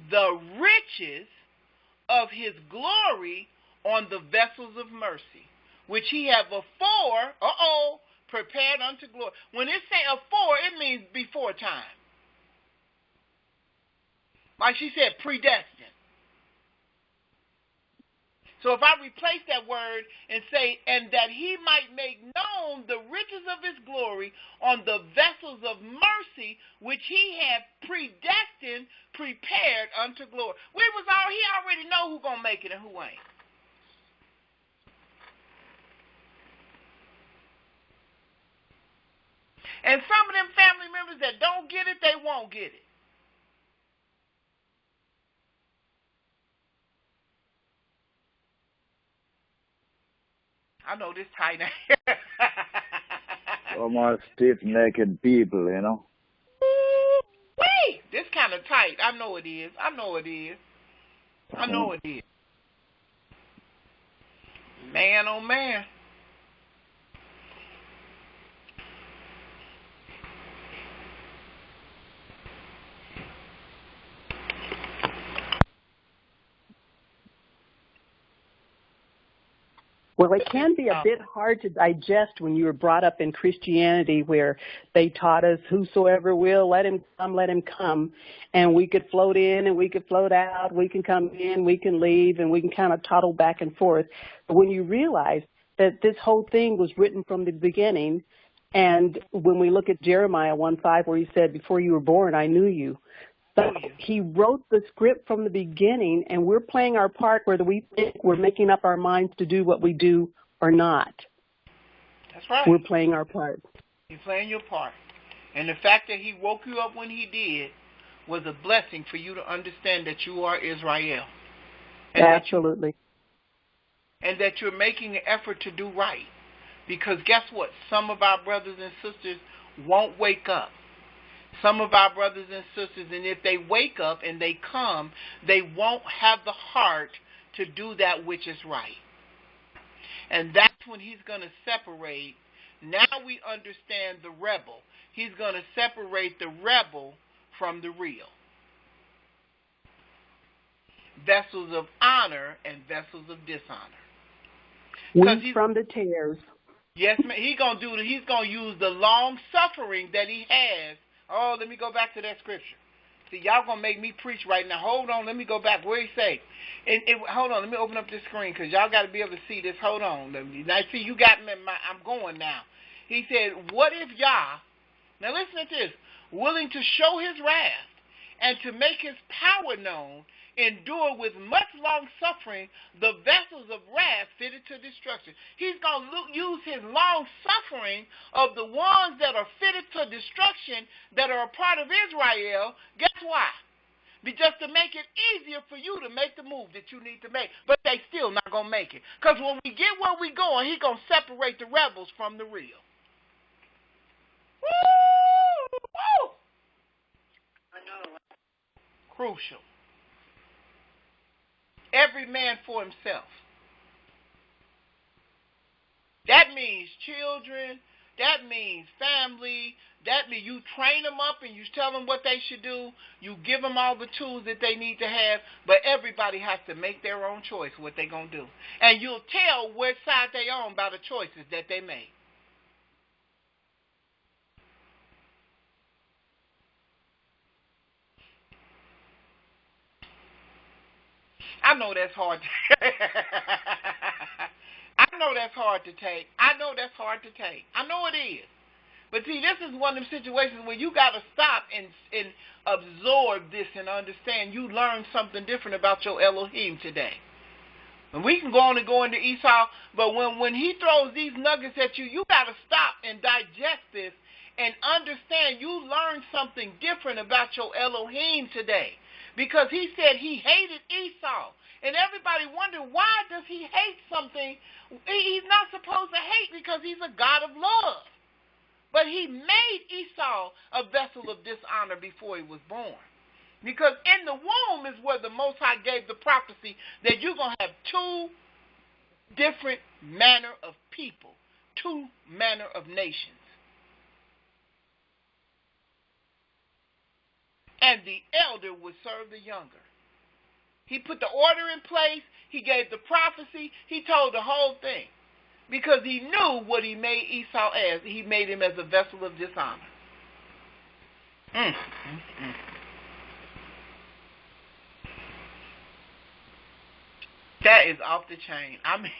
the riches of his glory on the vessels of mercy, which he have afore, prepared unto glory. When it say afore, it means before time. Like she said, predestined. So if I replace that word and say, and that he might make known the riches of his glory on the vessels of mercy, which he had predestined, prepared unto glory. He already know who gonna make it and who ain't. And some of them family members that don't get it, they won't get it. I know this tight. Almost stiff-necked people, you know. Wait, this kind of tight. I know it is. Man, oh man. Well, it can be a bit hard to digest when you were brought up in Christianity, where they taught us whosoever will, let him come, and we could float in and we could float out, we can come in, we can leave, and we can kind of toddle back and forth. But when you realize that this whole thing was written from the beginning, and when we look at Jeremiah 1:5, where he said, before you were born, I knew you. So he wrote the script from the beginning, and we're playing our part whether we think we're making up our minds to do what we do or not. That's right. We're playing our part. You're playing your part. And the fact that he woke you up when he did was a blessing for you to understand that you are Israel. And absolutely. That you're making an effort to do right. Because guess what? Some of our brothers and sisters won't wake up. Some of our brothers and sisters, and if they wake up and they come, they won't have the heart to do that which is right. And that's when he's going to separate. Now we understand the rebel. He's going to separate the rebel from the real. Vessels of honor and vessels of dishonor. Wheat from the tares. Yes, man. He's going to use the long suffering that he has. Oh, let me go back to that scripture. See, y'all going to make me preach right now. Hold on. Let me go back. Where he say? Hold on. Let me open up this screen because y'all got to be able to see this. Hold on. Now, see, you got me. I'm going now. He said, what if Yah, now listen to this, willing to show his wrath and to make his power known, endure with much long suffering the vessels of wrath fitted to destruction. He's going to use his long suffering of the ones that are fitted to destruction, that are a part of Israel. Guess why? Just to make it easier for you to make the move that you need to make. But they still not going to make it. Because when we get where we going, he's going to separate the rebels from the real. Woo! Woo! I know. Crucial. Every man for himself. That means children. That means family. That means you train them up and you tell them what they should do. You give them all the tools that they need to have. But everybody has to make their own choice what they're going to do. And you'll tell which side they on by the choices that they make. I know that's hard. I know that's hard to take. I know it is. But see, this is one of them situations where you got to stop and absorb this and understand you learned something different about your Elohim today. And we can go on and go into Esau, but when he throws these nuggets at you, you got to stop and digest this and understand you learned something different about your Elohim today. Because he said he hated Esau. And everybody wondered, why does he hate something he's not supposed to hate, because he's a God of love. But he made Esau a vessel of dishonor before he was born. Because in the womb is where the Most High gave the prophecy that you're going to have two different manner of people, two manner of nations. And the elder would serve the younger. He put the order in place. He gave the prophecy. He told the whole thing. Because he knew what he made Esau as. He made him as a vessel of dishonor. That is off the chain. I mean,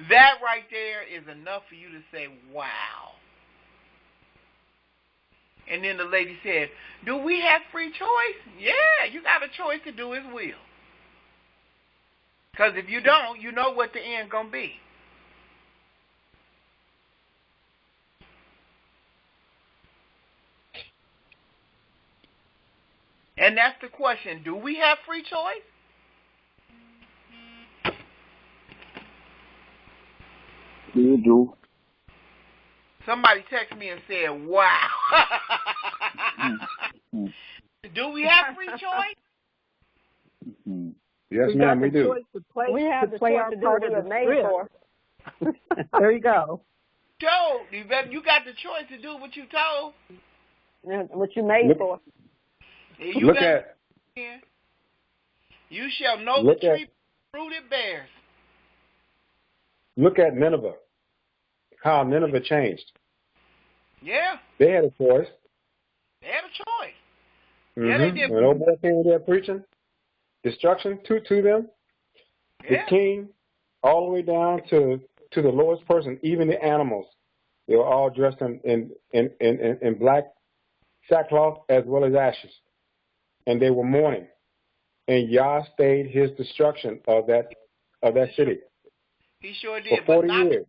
that right there is enough for you to say, wow. And then the lady said, do we have free choice? Yeah, you got a choice to do his will. Because if you don't, you know what the end going to be. And that's the question. Do we have free choice? You do. Somebody texted me and said, wow. Do we have free choice? Yes, ma'am, we do. We have the choice to do what we were made for. There you go. Joe, you got the choice to do what you told. What you made for. Look at. You shall know the tree fruit it bears. Look at Nineveh. How Nineveh changed. Yeah. They had a choice. They had a choice. Mm-hmm. Yeah, they did. When old boy came there preaching destruction to them, the king, all the way down to the lowest person, even the animals, they were all dressed in black sackcloth as well as ashes, and they were mourning. And Yah stayed his destruction of that city. He sure did. For 40 years.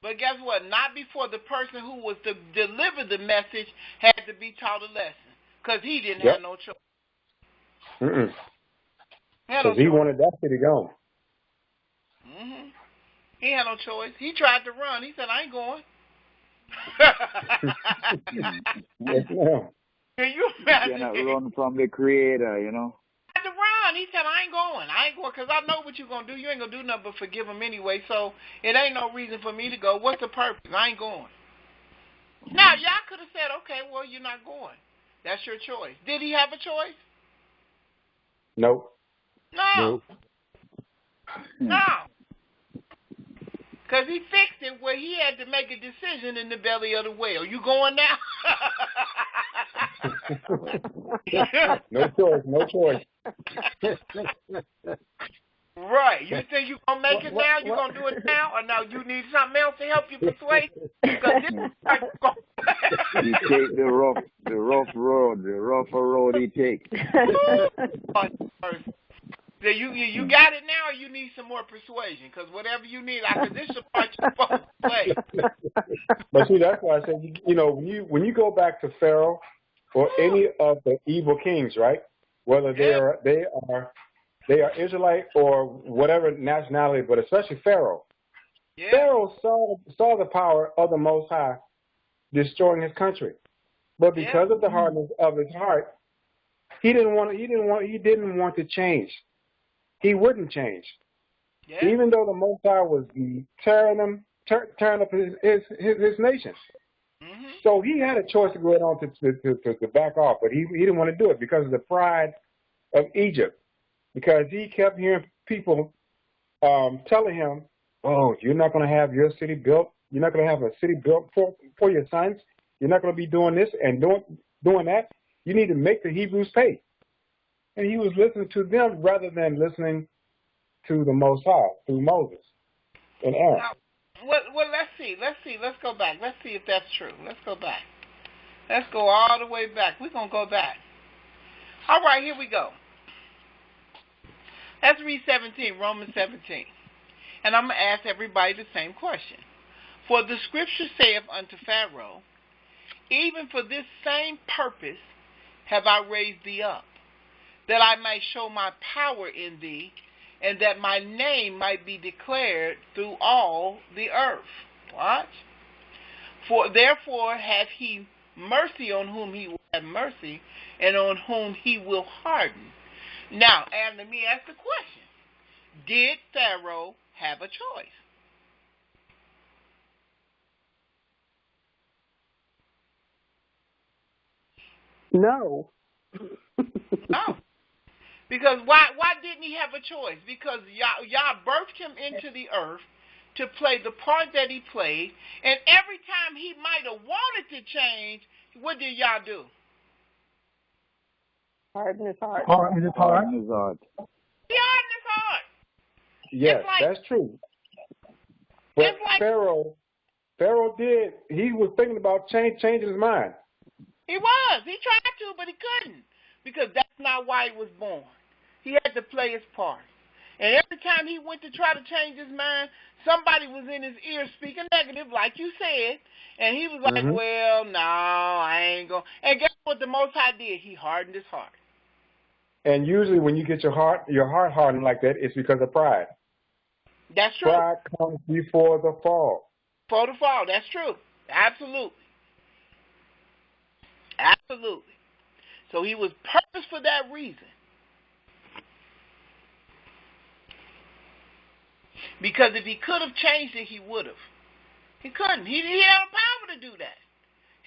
But guess what? Not before the person who was to deliver the message had to be taught a lesson. Because he didn't have no choice. Because he wanted that city gone. He had no choice. He tried to run. He said, I ain't going. Yes, ma'am. Can you imagine? You cannot run from the Creator, you know. He had to run. He said, I ain't going. Because I know what you're going to do. You ain't going to do nothing but forgive him anyway, so it ain't no reason for me to go. What's the purpose? I ain't going. Now, y'all could have said, okay, well, you're not going. That's your choice. Did he have a choice? Nope. No. No. Because he fixed it where he had to make a decision in the belly of the whale. You going now? No choice. Right. You think you're going to make it now? You're going to do it now? Or now you need something else to help you persuade? Because this is like he take the rough road, the rougher road he take. So you got it now, or you need some more persuasion? Because whatever you need, this is the part you're supposed to play. But see, that's why I said, when you go back to Pharaoh or any of the evil kings, right? Whether they are Israelite or whatever nationality, but especially Pharaoh. Yeah. Pharaoh saw the power of the Most High destroying his country, but because of the hardness of his heart, he didn't want to change. He wouldn't change, even though the Most High was tearing up his nation. So he had a choice to go on to back off, but he didn't want to do it because of the pride of Egypt. Because he kept hearing people telling him, "Oh, you're not going to have your city built. You're not going to have a city built for your sons. You're not going to be doing this and doing that. You need to make the Hebrews pay." And he was listening to them rather than listening to the Most High through Moses and Aaron. Well, let's see. Let's go back. Let's see if that's true. Let's go back. Let's go all the way back. We're going to go back. All right, here we go. Let's read 17, Romans 17. And I'm going to ask everybody the same question. For the scripture saith unto Pharaoh, even for this same purpose have I raised thee up, that I might show my power in thee, and that my name might be declared through all the earth. Watch. For therefore hath he mercy on whom he will have mercy, and on whom he will harden. Now, and let me ask the question. Did Pharaoh have a choice? No. No. Because why didn't he have a choice? Because y'all birthed him into the earth to play the part that he played, and every time he might have wanted to change, what did y'all do? Harden his heart. Harden his heart. He hardened his heart. Yes, that's true. But Pharaoh did. He was thinking about changing his mind. He was. He tried to, but he couldn't. Because that's not why he was born. He had to play his part. And every time he went to try to change his mind, somebody was in his ear speaking negative, like you said. And he was like, well, no, I ain't going. And guess what the Most High did? He hardened his heart. And usually when you get your heart hardened like that, it's because of pride. That's true. Pride comes before the fall. Before the fall. That's true. Absolutely. Absolutely. So he was purposed for that reason. Because if he could have changed it, he would have. He couldn't. He had the power to do that.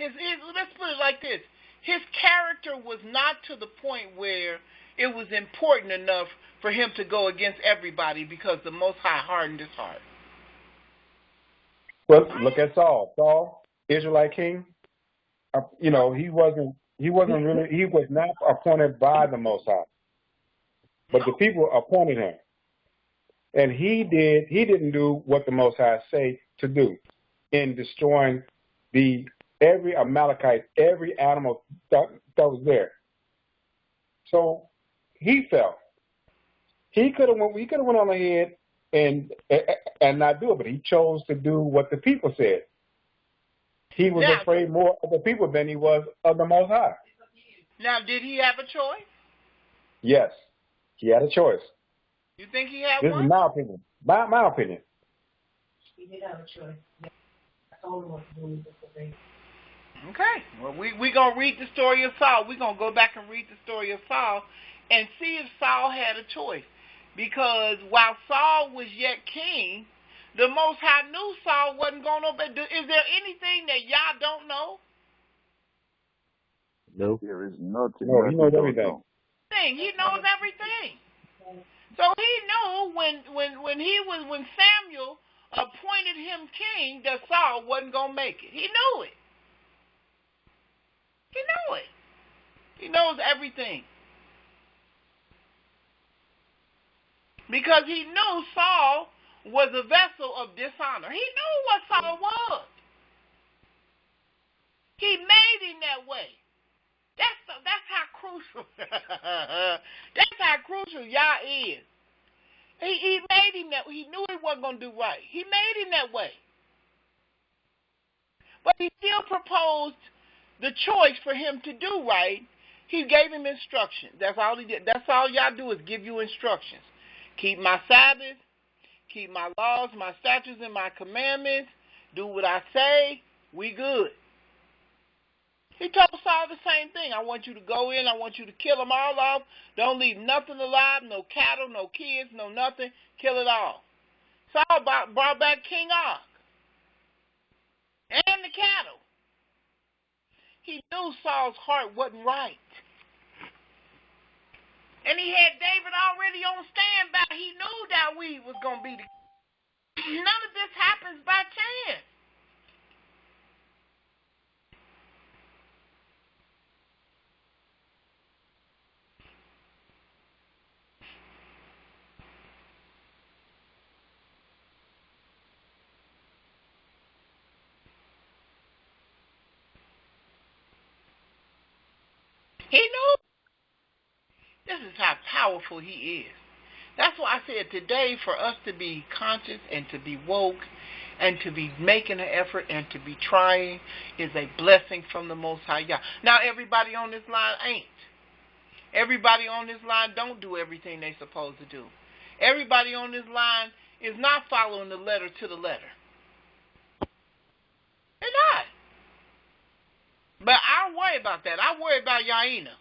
Let's put it like this. His character was not to the point where it was important enough for him to go against everybody because the Most High hardened his heart. Well, look at Saul. Saul, Israelite king. He was not appointed by the Most High, but the people appointed him, and he didn't do what the Most High say to do in destroying every Amalekite, every animal that was there. So he fell. He could have went on ahead and not do it, but he chose to do what the people said. He was afraid more of the people than he was of the Most High. Now, did he have a choice? Yes, he had a choice. You think he had one? This is my opinion. My opinion. He did have a choice. I told him what to do. Okay. Well, we're going to read the story of Saul. We're going to go back and read the story of Saul and see if Saul had a choice. Because while Saul was yet king, the Most High knew Saul wasn't going to obey. Is there anything that y'all don't know? No. There is nothing. No, he knows everything. He knows everything. So he knew when Samuel appointed him king that Saul wasn't going to make it. He knew it. He knew it. He knows everything. Because he knew Saul was a vessel of dishonor. He knew what Saul was. He made him that way. That's how crucial. That's how crucial Yah is. He made him that way. He knew he wasn't going to do right. He made him that way. But he still proposed the choice for him to do right. He gave him instructions. That's all he did. That's all y'all do is give you instructions. Keep my Sabbath, keep my laws, my statutes, and my commandments. Do what I say. We good. He told Saul the same thing. I want you to go in. I want you to kill them all off. Don't leave nothing alive, no cattle, no kids, no nothing. Kill it all. Saul brought back King Og and the cattle. He knew Saul's heart wasn't right. And he had David already on standby. He knew David was going to be the king. None of this happens by chance. He knew. This is how powerful he is. That's why I said today, for us to be conscious and to be woke and to be making an effort and to be trying is a blessing from the Most High Yah. Now, everybody on this line ain't. Everybody on this line don't do everything they supposed to do. Everybody on this line is not following the letter to the letter. They're not. But I don't worry about that. I worry about Yaina.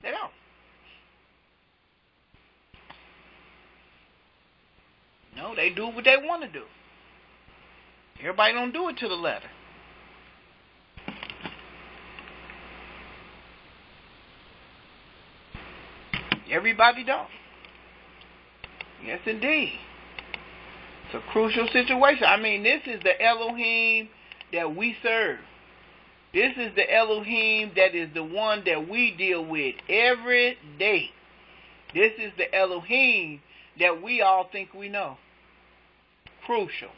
They don't. No, they do what they want to do. Everybody don't do it to the letter. Everybody don't. Yes, indeed. It's a crucial situation. I mean, this is the Elohim that we serve. This is the Elohim that is the one that we deal with every day. This is the Elohim that we all think we know. Crucial.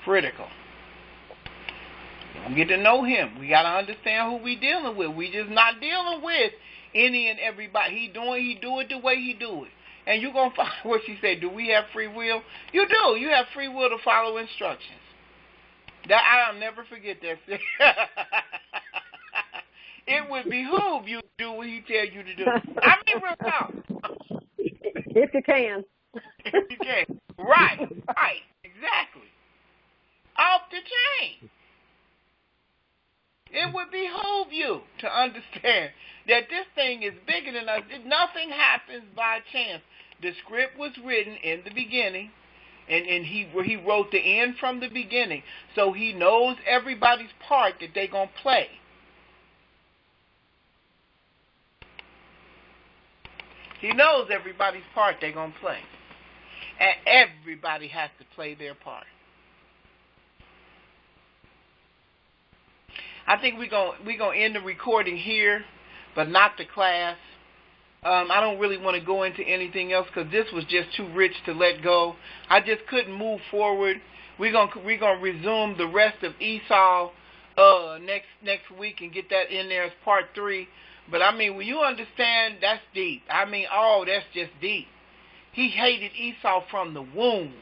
Critical. We get to know him. We got to understand who we dealing with. We just not dealing with any and everybody. He do it the way he do it. And you're going to find what she said. Do we have free will? You do. You have free will to follow instructions. That I'll never forget that. It would behoove you to do what he tell you to do. I mean, real talk. If you can. If you can. Right. Exactly. Off the chain. It would behoove you to understand that this thing is bigger than us. Nothing happens by chance. The script was written in the beginning, and he wrote the end from the beginning. So he knows everybody's part that they're going to play. He knows everybody's part they're going to play. And everybody has to play their part. I think we're gonna end the recording here, but not the class. I don't really want to go into anything else because this was just too rich to let go. I just couldn't move forward. We're gonna resume the rest of Esau next week and get that in there as part 3. But I mean, when you understand, that's deep. I mean, that's just deep. He hated Esau from the womb.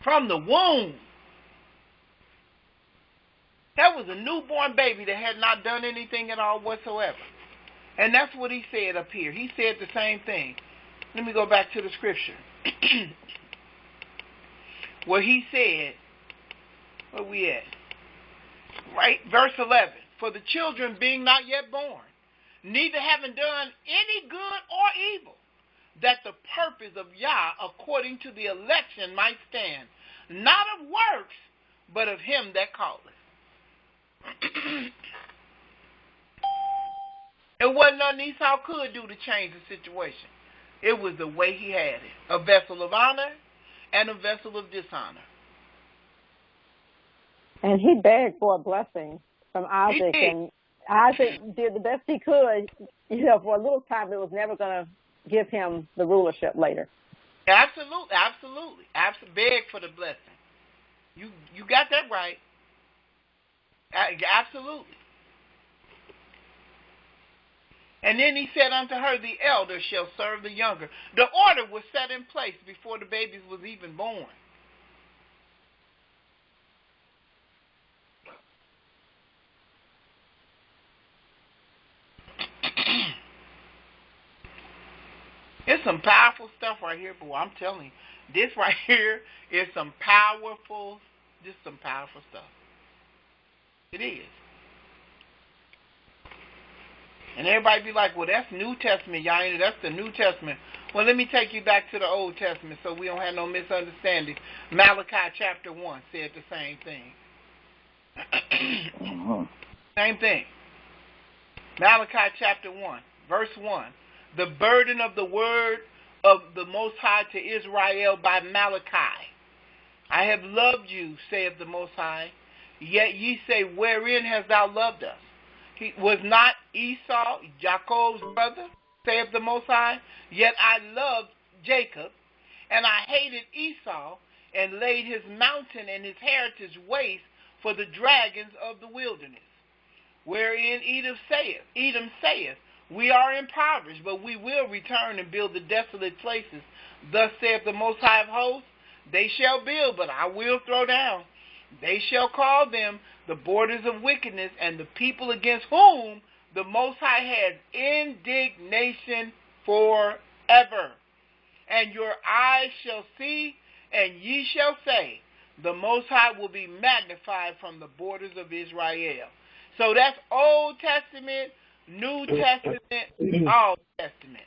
From the womb. That was a newborn baby that had not done anything at all whatsoever. And that's what he said up here. He said the same thing. Let me go back to the scripture. Where he said, where we at? Right, verse 11. For the children being not yet born, neither having done any good or evil, that the purpose of Yah according to the election might stand, not of works, but of him that calleth. It wasn't nothing Esau could do to change the situation. It was the way he had it. A vessel of honor and a vessel of dishonor. And he begged for a blessing from Isaac. And Isaac did the best he could. You know, for a little time, it was never going to give him the rulership later. Absolutely. Beg for the blessing. You got that right. Absolutely. And then he said unto her, the elder shall serve the younger. The order was set in place before the babies was even born. It's some powerful stuff right here, boy. I'm telling you. This right here is some powerful stuff. It is. And everybody be like, well, that's New Testament, y'all. That's the New Testament. Well, let me take you back to the Old Testament so we don't have no misunderstanding. Malachi chapter 1 said the same thing. Same thing. Malachi chapter 1, verse 1. The burden of the word of the Most High to Israel by Malachi. I have loved you, saith the Most High. Yet ye say, wherein hast thou loved us? Was not Esau Jacob's brother? saith the Most High. Yet I loved Jacob, and I hated Esau, and laid his mountain and his heritage waste for the dragons of the wilderness. Wherein Edom saith, we are impoverished, but we will return and build the desolate places. Thus saith the Most High of hosts, they shall build, but I will throw down. They shall call them the borders of wickedness, and the people against whom the Most High has indignation forever. And your eyes shall see, and ye shall say, the Most High will be magnified from the borders of Israel. So that's Old Testament, New Testament, Old Testament.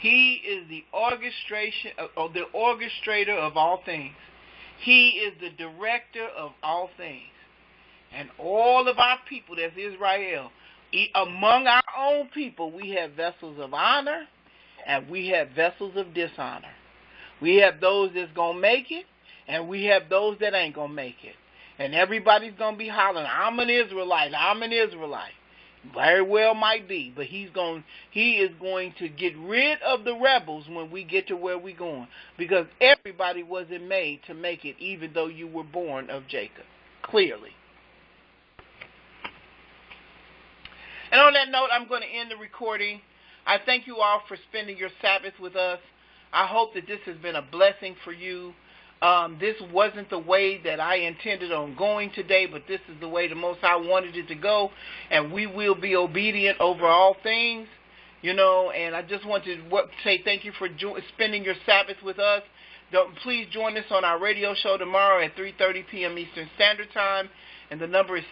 He is the orchestrator of all things. He is the director of all things. And all of our people, that's Israel, among our own people, we have vessels of honor and we have vessels of dishonor. We have those that's going to make it, and we have those that ain't going to make it. And everybody's going to be hollering, I'm an Israelite, I'm an Israelite. Very well might be, but he is going to get rid of the rebels when we get to where we're going, because everybody wasn't made to make it, even though you were born of Jacob, clearly. And on that note, I'm going to end the recording. I thank you all for spending your Sabbath with us. I hope that this has been a blessing for you. This wasn't the way that I intended on going today, but this is the way the Most High wanted it to go, and we will be obedient over all things, and I just want to say thank you for spending your Sabbath with us. Please join us on our radio show tomorrow at 3:30 p.m. Eastern Standard Time, and the number is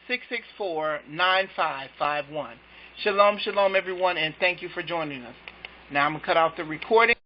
718-664-9551. Shalom, shalom, everyone, and thank you for joining us. Now I'm going to cut off the recording.